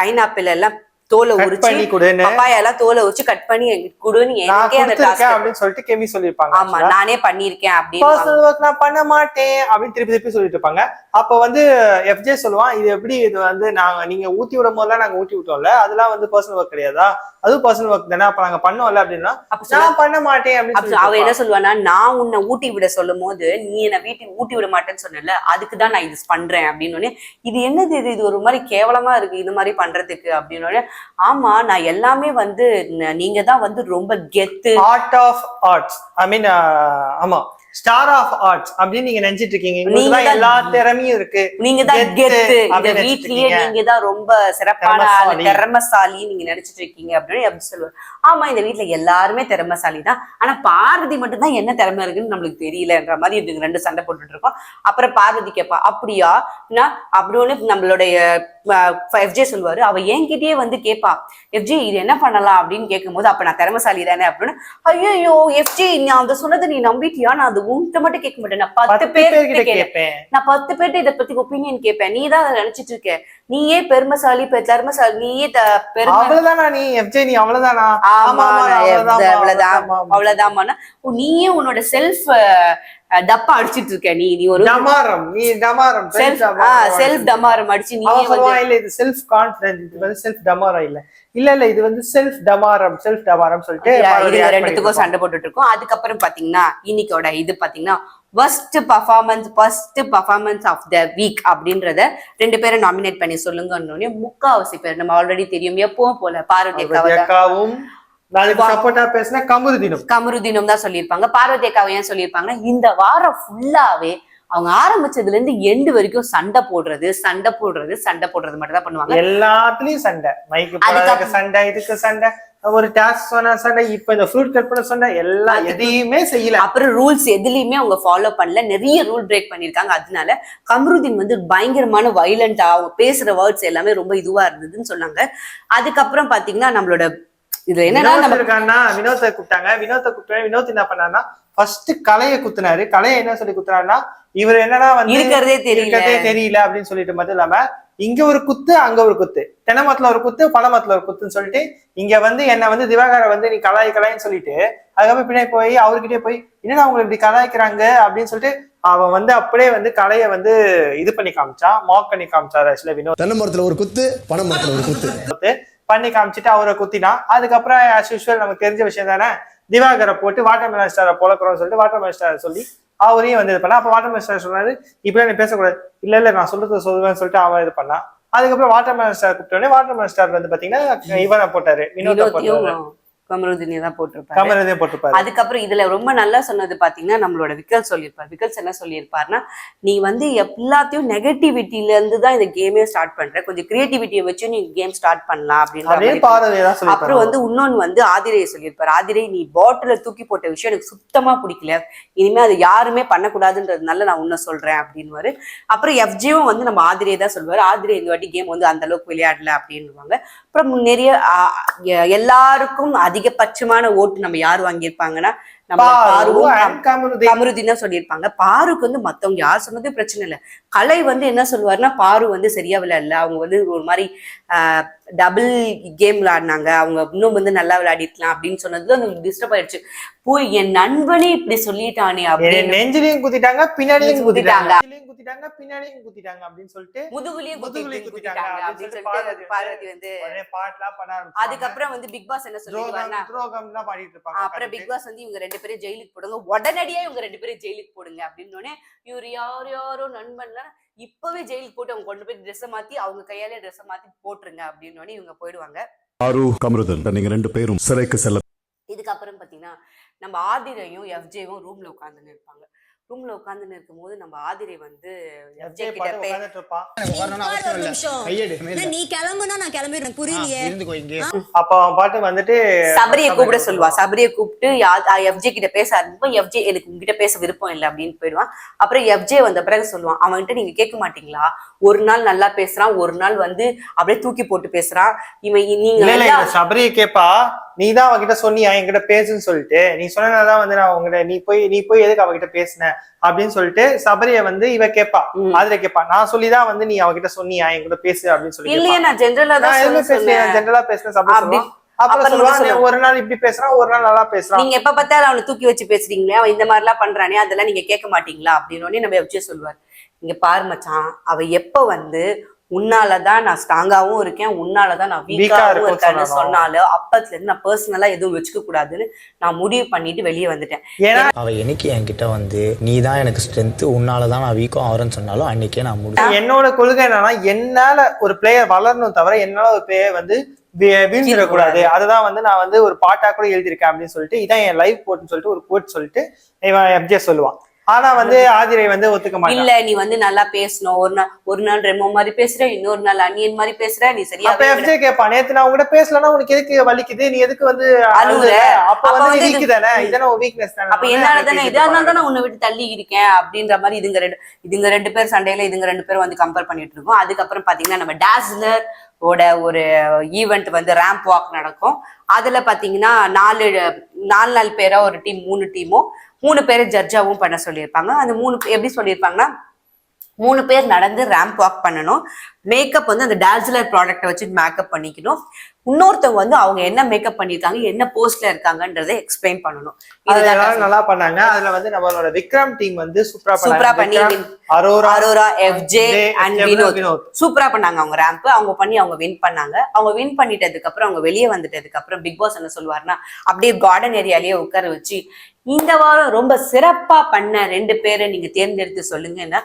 பைனாப்பிள் எல்லாம் தோலை உரிச்சு பப்பாயா எல்லாம் தோலை உரிச்சு கட் பண்ணி குடுன்னு அப்படின்னு சொல்லிட்டு கெமி சொல்லிருப்பாங்க. ஆமா நானே பண்ணிருக்கேன் அப்படின்னு நான் பண்ண மாட்டேன் அப்படின்னு திருப்பி சொல்லிட்டு இருப்பாங்க. அப்ப வந்து எஃப்ஜே சொல்லுவான், இது எப்படி இது வந்து நீங்க ஊத்தி விடும் போதெல்லாம் நாங்க ஊட்டி விட்டோம்ல, அதெல்லாம் வந்து பர்சனல் ஒர்க் கிடையாதா, அதுவும் பர்சனல் ஒர்க் தானே, அப்ப நாங்க பண்ணோம்ல அப்படின்னா நான் பண்ண மாட்டேன் அப்படின்னு அவ என்ன சொல்லுவானா, நான் உன்னை ஊட்டி விட சொல்லும் போது நீ என்ன வீட்டுக்கு ஊட்டி விட மாட்டேன்னு சொன்னல, அதுக்குதான் நான் இது பண்றேன் அப்படின்னு. இது என்னது இது ஒரு மாதிரி கேவலமா இருக்கு இது மாதிரி பண்றதுக்கு அப்படின்னு. ஆமா நான் எல்லாமே வந்து நீங்க தான் வந்து ரொம்ப கெத்து, ஆர்ட் ஆஃப் ஆர்ட்ஸ், ஐ மீன் ஆமா ஸ்டார் ஆஃப் ஆர்ட்ஸ் அப்படின்னு நீங்க நினைச்சிட்டு இருக்கீங்க. எல்லா திறமையும் இருக்கு, நீங்க தான் கெத்து, இந்த வீட்லயே நீங்க தான் ரொம்ப சிறப்பான திறமசாலி நீங்க நினைச்சிட்டு இருக்கீங்க அப்படின்னு எப்படி சொல்லுவாரு. ஆமா இந்த வீட்டுல எல்லாருமே திறமசாலி தான், ஆனா பார்வதி மட்டும் தான் என்ன திறமை இருக்குன்னு நம்மளுக்கு தெரியலன்ற மாதிரி இதுங்க ரெண்டு சண்டை போட்டுட்டு இருக்கோம். அப்புறம் பார்வதி கேப்பா, அப்படியா அப்படின்னு நம்மளுடைய எஃப்ஜே சொல்லுவாரு. அவ என்கிட்டயே வந்து கேப்பா, எஃப்ஜே இது என்ன பண்ணலாம் அப்படின்னு கேட்கும் போது, அப்ப நான் திறமசாலி தானே அப்படின்னு. ஐயோ எஃப்ஜே நான் அதை சொன்னதை நீ நம்பிட்டியா, நான் அது உன்கிட்ட மட்டும் கேட்க மாட்டேன், நான் 10 பேர்கிட்ட கேட்பேன், நான் 10 பேர்கிட்ட இதை பத்தி ஒப்பீனியன் கேட்பேன், நீ தான் அதை நினைச்சிட்டு இருக்க, நீயே பெருமசாலி திறமசாலி, நீயே அவ்வளவுதானா, நீ எஃப்ஜே நீ அவ்வளவுதானா, அவ்வளவுதான், நீயே உன்னோட செல்ஃப் டப்பா அடிச்சிட்டு இருக்க, நீ ஒரு செல்ஃப் டமாரம் அடிச்சு நீ இல்ல இது செல்ஃப் கான்ஃபிடன்ஸ், இது வந்து செல்ஃப் டமாரம் இல்ல இது வந்து செல்ஃப் டமாரம் சொல்லிட்டு ரெண்டுத்துக்கும் சண்டை போட்டுட்டு இருக்கோம். அதுக்கப்புறம் பாத்தீங்கன்னா இன்னைக்கோட இது பாத்தீங்கன்னா first performance of the week அப்படின்றத 2 பேரை நாமினேட் பண்ணி சொல்லுங்க. முக்காவாசி பேர் நம்ம ஆல்ரெடி தெரியும், எப்பவும் போல பார்வதி அக்காவும் சப்போர்ட்டா பேசினா கமருதீனும் தான் சொல்லியிருப்பாங்க. பார்வதி அக்காவை ஏன் சொல்லியிருப்பாங்கன்னா, இந்த வாரம் ஃபுல்லாவே அவங்க ஆரம்பிச்சதுல இருந்து எண்டு வரைக்கும் சண்டை போடுறது மட்டும் தான் பண்ணுவாங்க. எல்லாத்துலயும் சண்டை, மைக்கு சண்டை, இதுக்கு சண்டை, ஒரு டாஸ்க் சொன்ன சண்டை, இப்ப இந்த ஃப்ரூட் கட் பண்ண சண்டை, எல்லாம் எதையுமே செய்யல. அப்புறம் ரூல்ஸ் எதுலயுமே அவங்க ஃபாலோ பண்ணல, நிறைய ரூல் பிரேக் பண்ணிருக்காங்க. அதனால கமருதீன் வந்து பயங்கரமான வயலண்டா அவங்க பேசுற வேர்ட்ஸ் எல்லாமே ரொம்ப இதுவா இருந்ததுன்னு சொன்னாங்க. அதுக்கப்புறம் பாத்தீங்கன்னா நம்மளோட இதுல என்னன்னா வினோத்தை கூப்பிட்டாங்க. வினோத் என்ன பண்ணாருன்னா ஃபர்ஸ்ட் கலையை குத்துனாரு. கலையை என்ன சொல்லி குத்துனாருன்னா, இவர் என்னன்னா வந்து இருக்கிறதே தெரியல அப்படின்னு சொல்லிட்டு மட்டும் இல்லாம, இங்க ஒரு குத்து அங்க ஒரு குத்து, தென்னமரத்துல ஒரு குத்து பழமரத்துல ஒரு குத்துன்னு சொல்லிட்டு இங்க வந்து என்ன வந்து திவாகரை வந்து நீ கலாய்ன்னு சொல்லிட்டு அதுக்கப்புறம் பின்னாடி போய் அவர்கிட்டே போய் என்னன்னா அவங்க இப்படி கலாய்க்கிறாங்க அப்படின்னு சொல்லிட்டு அவன் வந்து அப்படியே வந்து கலையை வந்து இது பண்ணி காமிச்சான், மாக் பண்ணி காமிச்சாரு. ஆக்சுவலா வினோத் தென்னமரத்துல ஒரு குத்து பழமரத்துல ஒரு குத்து பண்ணி காமிச்சிட்டு அவரை குத்தினா. அதுக்கப்புறம் ஆஸ் யூஷுவல் நமக்கு தெரிஞ்ச விஷயம் தானே, திவாகரை போட்டு வாட்டர்மெலன் ஸ்டாரை பொழக்கிறோம்னு சொல்லிட்டு வாட்டர்மெலன் ஸ்டாரை சொல்லி அவரையும் வந்து இது பண்ணா. அப்ப வாட்டர்மெலன் ஸ்டார் சொன்னாரு, இப்ப நீ பேசக்கூடாது, இல்ல நான் சொல்லுவேன்னு சொல்லிட்டு அவன் இது பண்ணா. அதுக்கப்புறம் வாட்டர்மெலன் ஸ்டார் கூப்பிட்டோடனே வாட்டர்மெலன் ஸ்டார் வந்து பாத்தீங்கன்னா இவனை போட்டாரு, வினோத போட்டாரு, கமருதீனை தான் போட்டிருப்பாரு. அதுக்கப்புறம் இதுல ரொம்ப நல்லா சொன்னது பாத்தீங்கன்னா நம்மளோட விக்கல் சொல்லியிருப்பாரு. விக்கல்ஸ் என்ன சொல்லியிருப்பாருன்னா, நீ வந்து எல்லாத்தையும் நெகட்டிவிட்டில இருந்து தான் இந்த கேமே ஸ்டார்ட் பண்ற, கொஞ்சம் கிரியேட்டிவிட்டியை வச்சு நீ கேம் ஸ்டார்ட் பண்ணலாம் அப்படின்னு. அப்புறம் வந்து இன்னொன்னு வந்து ஆதிரையை சொல்லியிருப்பாரு. ஆதிரை நீ பாட்டில தூக்கி போட்ட விஷயம் எனக்கு சுத்தமா பிடிக்கல, இனிமே அது யாருமே பண்ணக்கூடாதுன்றதுனால நான் உன்ன சொல்றேன் அப்படின்னு. அப்புறம் எஃப்ஜியும் வந்து நம்ம ஆதிரையை தான் சொல்லுவாரு. ஆதிரை இந்த வாட்டி கேம் வந்து அந்த அளவுக்கு விளையாடல அப்படின்னுவாங்க. அப்புறம் நிறைய எல்லாருக்கும் அதிகபட்சமான ஓட்டு நம்ம யார் வாங்கியிருப்பாங்கன்னா நம்ம கமருதீன் தான் சொல்லியிருப்பாங்க. பாருக்கு வந்து மத்தவங்க யார் சொன்னதே பிரச்சனை இல்லை, கலை வந்து என்ன சொல்லுவாருன்னா, பாரு வந்து சரியா விளையாடல, அவங்க வந்து ஒரு மாதிரி டபுள் கேம் விளையாடினாங்க, அவங்க இன்னும் வந்து நல்லா விளையாடிருக்கலாம் அப்படின்னு சொன்னது அந்த டிஸ்டர்ப் ஆயிடுச்சு. போய் என் நண்பனே இப்படி சொல்லிட்டானே அப்படின்னு நெஞ்சிலையும் குத்திட்டாங்க, பின்னாடியும் குத்திட்டாங்க அப்படின்னு சொல்லிட்டு முதுகுலையும் குத்திட்டாங்க அப்படின்னு சொல்லிட்டு பார்வதி வந்து பாட்டுலாம் பண்ண ஆரம்பிச்சாங்க. அதுக்கப்புறம் வந்து பிக் பாஸ் என்ன சொல்லிடுவாருன்னா, பாடிட்டு இருப்பாங்க. அப்புறம் பிக் பாஸ் வந்து இவங்க 2 பேரும் ஜெயிலுக்கு போடுங்க, உடனடியா இவங்க 2 பேரும் ஜெயிலுக்கு போடுங்க அப்படின்னு. இவரு யாரோ நண்பன்ல இப்பவே ஜெயிலுக்கு போட்டு அவங்க கொண்டு போய் ட்ரெஸ் மாத்தி அவங்க கையாலே ட்ரெஸ் மாத்தி போட்டுருங்க அப்படின்னு இவங்க போயிடுவாங்க. கமருதன் நீங்க 2 பேரும் சிறைக்கு செல்ல இதுக்கப்புறம் பாத்தீங்கன்னா நம்ம ஆதிரையும் எஃப்ஜேவும் ரூம்ல உட்காந்துன்னு இருப்பாங்க. ரூம்ல உட்காந்துன்னு இருக்கும்போது நம்ம ஆதிரை வந்து எஃப்ஜே கிட்ட நீ கிளம்புனா நான் கிளம்பிடுறேன், புரியலையே. அப்ப அவன் பாட்டு வந்துட்டு சபரியை கூப்பிட சொல்லுவா. சபரியை கூப்பிட்டு எஃப்ஜே கிட்ட பேச ஆரம்பிப்போம். எஃப்ஜே எனக்கு உங்ககிட்ட பேச விருப்பம் இல்லை அப்படின்னு போயிடுவான். அப்புறம் எஃப்ஜே வந்த பிறகு சொல்லுவான், அவன்கிட்ட நீங்க கேட்க மாட்டீங்களா, ஒரு நாள் நல்லா பேசுறான், ஒரு நாள் வந்து அப்படியே தூக்கி போட்டு பேசுறான், இவன் நீங்க சபரியை கேப்பா, நீதான் அவகிட்ட சொன்னியா என்கிட்ட பேசுன்னு சொல்லிட்டு, நீ சொன்னதான் வந்து நான் உங்ககிட்ட நீ போய் எதுக்கு அவகிட்ட பேசின அப்படின்னு சொல்லிட்டு சபரிய வந்து இவ கேப்பா, அதுல கேப்பா, நான் சொல்லிதான் வந்து நீ அவகிட்ட சொன்னியா என்கிட்ட பேசு அப்படின்னு சொல்லி. இல்லையே நான் ஜென்ரலா பேசுறேன் சபரி சொல்லுவான். அப்புறம் சொல்லுவான், ஒரு நாள் இப்படி பேசுறான், ஒரு நாள் நல்லா பேசுறான், நீங்க எப்ப பார்த்தாலும் அவனை தூக்கி வச்சு பேசுறீங்களே, அவன் இந்த மாதிரி எல்லாம் பண்றானே, அதெல்லாம் நீங்க கேட்க மாட்டீங்களா அப்படின்னு நம்ம எஃப்ஜே சொல்லுவார். இங்க பாரு மச்சான், அவ எப்ப வந்து உன்னாலதான் நான் ஸ்ட்ராங்காவும் இருக்கேன், உன்னாலதான் நான் வீக்காவும் இருக்கேன்னு சொன்னாலும் அப்பத்துல இருந்து நான் பர்சனலா எதுவும் வச்சுக்க கூடாதுன்னு நான் முடிவு பண்ணிட்டு வெளியே வந்துட்டேன். ஏன்னா அவ என்னைக்கு என்கிட்ட வந்து நீ தான் எனக்கு ஸ்ட்ரென்த், உன்னாலதான் நான் வீக்கம் ஆகிறேன்னு சொன்னாலும் அன்னைக்கே நான் முடியும். என்னோட கொள்கை என்னன்னா, என்னால ஒரு பிளேயர் வளரணும் தவிர என்னால ஒரு பிளேயர் வந்து வீழ்ந்துடக்கூடாது. அதுதான் வந்து நான் வந்து ஒரு பாட்டா கூட எழுதியிருக்கேன் அப்படின்னு சொல்லிட்டு, இதான் என் லைஃப் கோட்னு சொல்லிட்டு ஒரு கோட் சொல்லிட்டு இவன் எஃப்ஜே சொல்லுவான். ஆனா வந்து ஆதிரை வந்து ஒத்துக்க மாட்டான். இல்ல நீ வந்து நல்லா பேசணும், ஒரு நாள் ரெமோ மாதிரி பேசுற, இன்னொரு நாள் அனியன் மாதிரி பேசுற, நீ சரியா. அப்ப எஃப்ஜே கேப்பா, நேத்து நான் உங்ககிட்ட பேசலன்னா உனக்கு எதுக்கு வலிக்குது, நீ எதுக்கு வந்து அழுகுற, அப்ப வந்து வீக் தானே, இதான வீக்னஸ் தானே, அப்ப என்னால தானே இதனால தான் நான் உன்னை விட்டு தள்ளி இருக்கேன் அப்படின்ற மாதிரி இதுங்க ரெண்டு பேர் சண்டையில இதுங்க ரெண்டு பேரும் வந்து கம்பேர் பண்ணிட்டு இருக்கோம். அதுக்கப்புறம் பாத்தீங்கன்னா நம்ம டாஸ்லர் ஓட ஒரு ஈவெண்ட் வந்து ரேம்ப் வாக் நடக்கும். அதுல பாத்தீங்கன்னா நாலு பேரா ஒரு டீம், 3 டீமும் 3 பேரை ஜட்ஜாவும் பண்ண சொல்லியிருப்பாங்க. அந்த 3 எப்படி சொல்லியிருப்பாங்கன்னா, 3 பேர் நடந்து ரேம்ப் வாக் பண்ணணும். மேக்கப் வந்து அந்த டாஸ்லர் ப்ராடக்ட்டை வச்சு மேக்கப் பண்ணிக்கணும். இன்னொருத்தவங்க வந்து அவங்க என்ன மேக்கப் பண்ணிருக்காங்க, என்ன போஸ்ட்ல இருக்காங்கன்றதை எக்ஸ்பிளைன் பண்ணணும். இதெல்லாம் நல்லா பண்ணாங்க. அதுல வந்து நம்மளோட விக்ரம் டீம் வந்து சூப்பரா பண்ணி அரோரா எஃப்ஜே அண்ட் வினோத் சூப்பரா பண்ணாங்க. அவங்க ரேம்ப் அவங்க பண்ணி அவங்க வின் பண்ணாங்க. அவங்க வின் பண்ணிட்டதுக்கு அப்புறம் அவங்க வெளியே வந்துட்டதுக்கு அப்புறம் பிக் பாஸ் என்ன சொல்லுவாருன்னா, அப்படியே கார்டன் ஏரியாலேயே உட்கார வச்சு, இந்த வாரம் ரொம்ப சிறப்பா பண்ண 2 பேரை நீங்க தேர்ந்தெடுத்து சொல்லுங்கன்னா,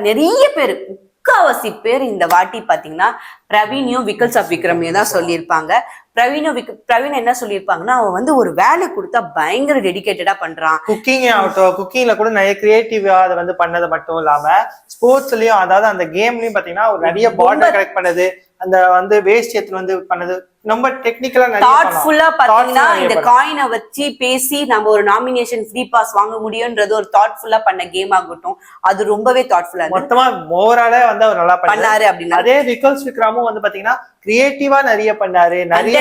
நிறைய பேர் முக்காவாசி பேர் இந்த வாட்டி பாத்தீங்கன்னா பிரவீனையும் விக்கல்ஸ் ஆஃப் விக்ரமையும் தான் சொல்லியிருப்பாங்க. பிரவீன் என்ன சொல்லியிருப்பாங்கன்னா, அவன் வந்து ஒரு வேலை கொடுத்தா பயங்கர டெடிகேட்டடா பண்றான். குக்கிங் ஆகட்டும், குக்கிங்ல கூட நிறைய கிரியேட்டிவா அதை வந்து பண்ணது மட்டும் இல்லாம ஸ்போர்ட்ஸ்லயும், அதாவது அந்த கேம்லயும் பாத்தீங்கன்னா ஒரு நிறைய பால்ட கலெக்ட் பண்ணது, அந்த வந்து வேஸ்ட் எடுத்து வந்து பண்ணது, ரொம்ப டெக்னிக்கலா தாட்ஃபுல்லா பாத்தீங்கன்னா இந்த காயினை வச்சு பேசி நம்ம ஒரு நாமினேஷன் ஃப்ரீ பாஸ் வாங்க முடியும்ன்றது ஒரு தாட்ஃபுல்லா பண்ண கேம் ஆகட்டும், அது ரொம்பவே தாட்ஃபுல்லா மொத்தமா ஓவராலே வந்து அவர் நல்லா பண்ணாரு அப்படின்னு. அதே விக்கல்ஸ் விக்ரமும் வந்து பாத்தீங்கன்னா கிரியேட்டிவா நிறைய பண்ணாரு, நிறைய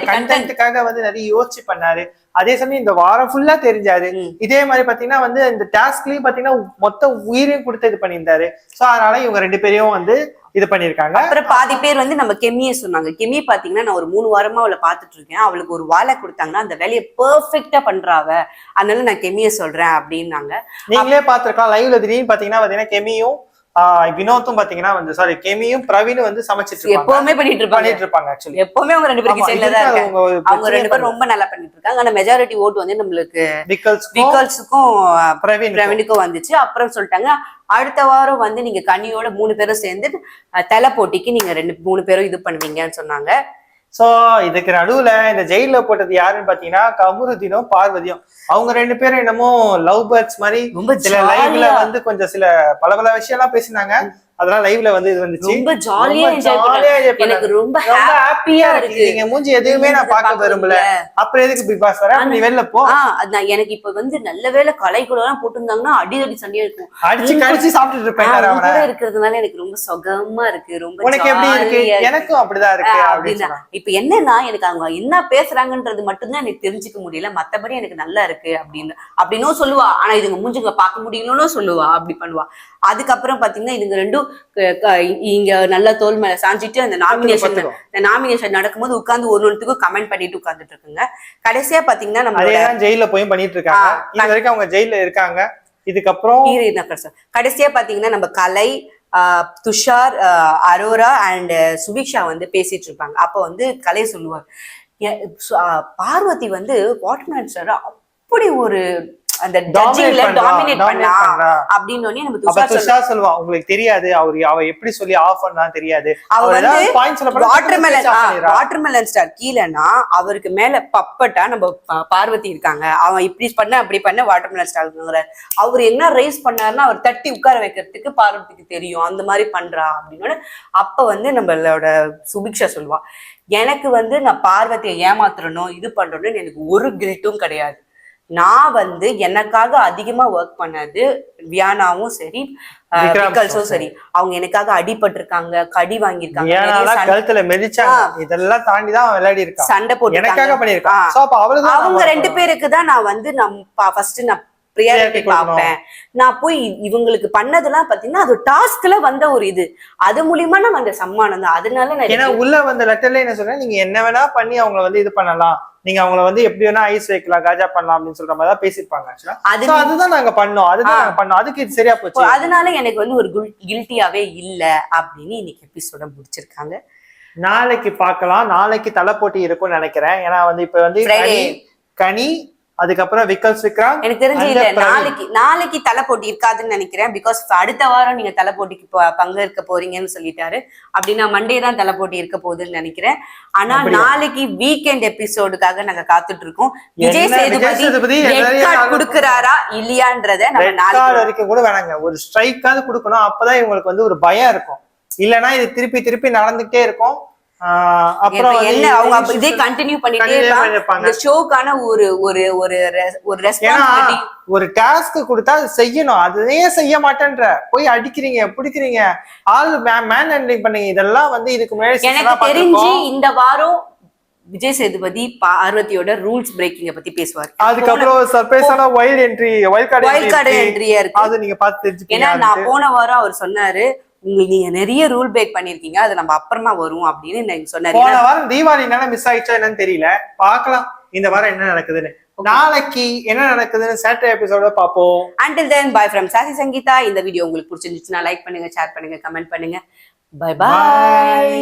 கண்டென்ட்டுக்காக வந்து நிறைய யோசிச்சு பண்ணாரு. அதே சமயம் இந்த வாரம் ஃபுல்லா தெரிஞ்சாரு. இதே மாதிரி பாத்தீங்கன்னா வந்து இந்த டாஸ்க்லயும் பாத்தீங்கன்னா மொத்த உயிரையும் கொடுத்து இது பண்ணியிருந்தாரு. சோ அதனால இவங்க 2 பேரையும் வந்து இது பண்ணிருக்காங்க. அப்புறம் பாதி பேர் வந்து நம்ம கெமியை சொன்னாங்க. கெமி பாத்தீங்கன்னா நான் ஒரு 3 வாரமா அவளை பாத்துட்டு இருக்கேன், அவளுக்கு ஒரு வேலை கொடுத்தாங்கன்னா அந்த வேலையை பெர்ஃபெக்டா பண்றாவ, அதனால நான் கெமியை சொல்றேன் அப்படின்னாங்க. நீங்களே பாத்துருக்கலாம் லைவ்ல. திடீர்னு பாத்தீங்கன்னா கெமியும் வினோத்தும் பாத்தீங்கன்னா வந்து கெமியும் பிரவீனும் வந்து சமைச்சிட்டு எப்பவுமே பண்ணிட்டு இருப்பாங்க. ஆக்சுவலி எப்பவுமே அவங்க 2 பேருக்கு சைடுல தான் இருக்காங்க. அவங்க 2 பேரும் ரொம்ப நல்லா பண்ணிட்டு இருக்காங்க. ஆனா மெஜாரிட்டி ஓட் வந்து நம்மளுக்கு விக்கல்ஸ்க்கும் பிரவீனுக்கும் வந்துச்சு. அப்புறம் சொல்லிட்டாங்க, அடுத்த வாரம் வந்து நீங்க கனியோட 3 பேரும் சேர்ந்து தலை போட்டிக்கு நீங்க 3 பேரும் இது பண்ணுவீங்கன்னு சொன்னாங்க. சோ இதுக்கு நடுவுல இந்த ஜெயில போட்டது யாருன்னு பாத்தீங்கன்னா கமருதீனும் பார்வதியும். அவங்க 2 பேரும் என்னமோ லவ் பேர்ட்ஸ் மாதிரி சில லைவ்ல வந்து கொஞ்சம் சில பல விஷயம் எல்லாம் பேசினாங்க. அதெல்லாம் லைவ்ல வந்து இது வந்துச்சு. ரொம்ப ஜாலியா என்ஜாய் பண்ணேன். எனக்கு ரொம்ப ஹாப்பியா இருக்கு. நீங்க மூஞ்சி எதுவுமே நான் பார்க்க விரும்பல, அப்புறம் எதுக்கு பிக் பாஸ் வர, நீ வெளில போ. அதான் எனக்கு இப்ப வந்து நல்ல வேளை கலைக்குள்ள போட்டுருந்தாங்கன்னா அடி சண்டையா இருக்கும், அடிச்சு கடிச்சு சாப்பிட்டுட்டு இருப்பேன். இருக்கிறதுனால எனக்கு ரொம்ப சுகமா இருக்கு. ரொம்ப உனக்கு எப்படி இருக்கு? எனக்கும் அப்படிதான் இருக்கு அப்படின்னா. இப்ப என்னன்னா எனக்கு அவங்க என்ன பேசுறாங்கன்றது மட்டும்தான் எனக்கு தெரிஞ்சுக்க முடியல, மத்தபடி எனக்கு நல்லா இருக்கு அப்படின்னும் சொல்லுவா. ஆனா இதுங்க மூஞ்சுங்க பார்க்க முடியணும்னு சொல்லுவா, அப்படி பண்ணுவா. அதுக்கப்புறம் பாத்தீங்கன்னா இதுங்க 2 இங்க நல்ல தோல் மேல சாஞ்சிட்டு அந்த நாமினேஷன் நடக்கும்போது உட்கார்ந்து ஒருத்தருக்கும் கமெண்ட் பண்ணிட்டு உட்கார்ந்துட்டு இருக்குங்க. கடைசியா பாத்தீங்கன்னா நம்ம ஜெயில போய் பண்ணிட்டு இருக்காங்க. இது வரைக்கும் அவங்க ஜெயில இருக்காங்க. இதுக்கப்புறம் கடைசியா பாத்தீங்கன்னா நம்ம கலை, துஷார், அரோரா அண்ட் சுபிக்ஷா வந்து பேசிட்டு இருப்பாங்க. அப்ப வந்து கலை சொல்லுவார், பார்வதி வந்து வாட்டர்மேன் சார் அப்படி ஒரு அந்த Dominate ஜட்ஜிங்ல பண்றா, டாமினேட் dominate பண்ணா பண்றா. அப்படின்னு நம்ம அப்ப துஷார் துஷா சொல்லுவா உங்களுக்கு தெரியாது அவ எப்படி சொல்லி ஆஃப் பண்ணா தெரியாது. அவ வந்து பாயிண்ட் சொல்ல வாட்டர்மெலன் ஸ்டார் கீழனா அவருக்கு மேல பப்பட்டா நம்ம பார்வதி இருக்காங்க, அவன் இப்படி பண்ண அப்படி பண்ண வாட்டர்மெலன் ஸ்டார் அவர் என்ன ரைஸ் பண்ணாருன்னா அவர் தட்டி உட்கார வைக்கிறதுக்கு பார்வதிக்கு தெரியும், அந்த மாதிரி பண்றா அப்படின்னு. அப்ப வந்து நம்மளோட சுபிக்ஷா சொல்லுவா எனக்கு வந்து நான் பார்வதியை ஏமாத்துறணும் இது பண்றணும் எனக்கு ஒரு கில்ட்டும் கிடையாது. நான் வந்து எனக்காக அதிகமா ஒர்க் பண்ணது வியானாவும் சரி விக்கல்ஸும் சரி, அவங்க எனக்காக அடிபட்டிருக்காங்க, கடி வாங்கியிருக்காங்க, கழுத்துல மெதிச்சாங்க, இதெல்லாம் தாண்டிதான் விளையாடி இருக்கா, சண்டை போட்டு எனக்காக பண்ணிருக்காங்க. அவங்க 2 பேருக்கு தான் நான் வந்து ஃபர்ஸ்ட் நான் ப்ரியாரிட்டி பார்ப்பேன். நான் போய் இவங்களுக்கு பண்ணதெல்லாம் பாத்தீங்கன்னா அது டாஸ்க்ல வந்த ஒரு இது, அது மூலியமா நான் அந்த சம்மானம் தான். அதனால நான் உள்ள வந்த லெட்டர்ல என்ன சொல்றேன், நீங்க என்ன வேணா பண்ணி அவங்கள வந்து இது பண்ணலாம், நீங்க அவங்கள வந்து எப்படி வேணா ஐஸ் வைக்கலாம் காஜா பண்ணலாம் அப்படின்னு சொல்ற மாதிரி தான் பேசிருப்பாங்க. அதுதான் நாங்க பண்ணோம், அதுக்கு இது சரியா போச்சு. அதனால எனக்கு வந்து ஒரு கில்ட்டியாவே இல்ல அப்படின்னு இன்னைக்கு எபிசோட முடிச்சிருக்காங்க. நாளைக்கு பார்க்கலாம், நாளைக்கு தலை போட்டி இருக்கும்னு நினைக்கிறேன். ஏன்னா வந்து இப்ப வந்து கனி அதுக்கப்புறம் விக்கல்ஸ் விக்ராம் எனக்கு தெரிஞ்சு இல்ல நாளைக்கு தலை போட்டி இருக்காதுன்னு நினைக்கிறேன். பிகாஸ் அடுத்த வாரம் நீங்க தலை போட்டிக்கு பங்கேற்க போறீங்கன்னு சொல்லிட்டாரு. அப்படின்னா மண்டே தான் தலை போட்டி இருக்க போகுதுன்னு நினைக்கிறேன். ஆனா நாளைக்கு வீக்கெண்ட் எபிசோடுக்காக நாங்க காத்துட்டு இருக்கோம். விஜய் சேதுபதி கொடுக்கறாரா இல்லையான்றத நம்ம வரைக்கும் கூட வேணாங்க, ஒரு ஸ்ட்ரைக்காவது கொடுக்கணும். அப்பதான் இவங்களுக்கு வந்து ஒரு பயம் இருக்கும். இல்லைன்னா இது திருப்பி நடந்துகிட்டே இருக்கும். அப்புறம் என்ன அவங்க இதே கண்டினியூ பண்ணிட்டே இருப்பாங்க. இந்த ஷோக்கான ஒரு ரெஸ்பான்சிபிலிட்டி, ஒரு டாஸ்க் கொடுத்தா செய்யணும், அதுவே செய்ய மாட்டேன்ற போய் அடிக்கிறீங்க பிடிக்கிறீங்க ஆள் மேன் ஹேண்ட்லிங் பண்ணீங்க. இதெல்லாம் வந்து இதுக்கு முன்னாடி எனக்கு தெரிஞ்சு இந்த வாரம் விஜய் சேதுபதி பார்வதியோட ரூல்ஸ் பிரேக்கிங்க பத்தி பேசுவார். அதுக்கப்புறம் சர்ப்ரைஸான வைல்ட் கார்டு என்ட்ரியா இருக்கு, அது நீங்க பார்த்து தெரிஞ்சுக்கங்க. ஏன்னா நான் போன வாரம் அவர் சொன்னாரு நீங்க நிறைய ரூல் பிரேக் பண்ணிருக்கீங்க, அது நம்ம அப்புறமா வரும் அப்படின்னு நீங்க சொன்னாரு. போன வாரம் தீபாவளி என்ன மிஸ் ஆயிடுச்சா என்னன்னு தெரியல, பார்க்கலாம் இந்த வாரம் என்ன நடக்குதுன்னு. நாளைக்கு என்ன நடக்குதுன்னு சாட்டர்டே எபிசோட பாப்போம். Until then, bye from sassy Sangeetha. இந்த வீடியோ உங்களுக்கு பிடிச்சிருந்துச்சுன்னா லைக் பண்ணுங்க, ஷேர் பண்ணுங்க, கமெண்ட் பண்ணுங்க. Bye bye.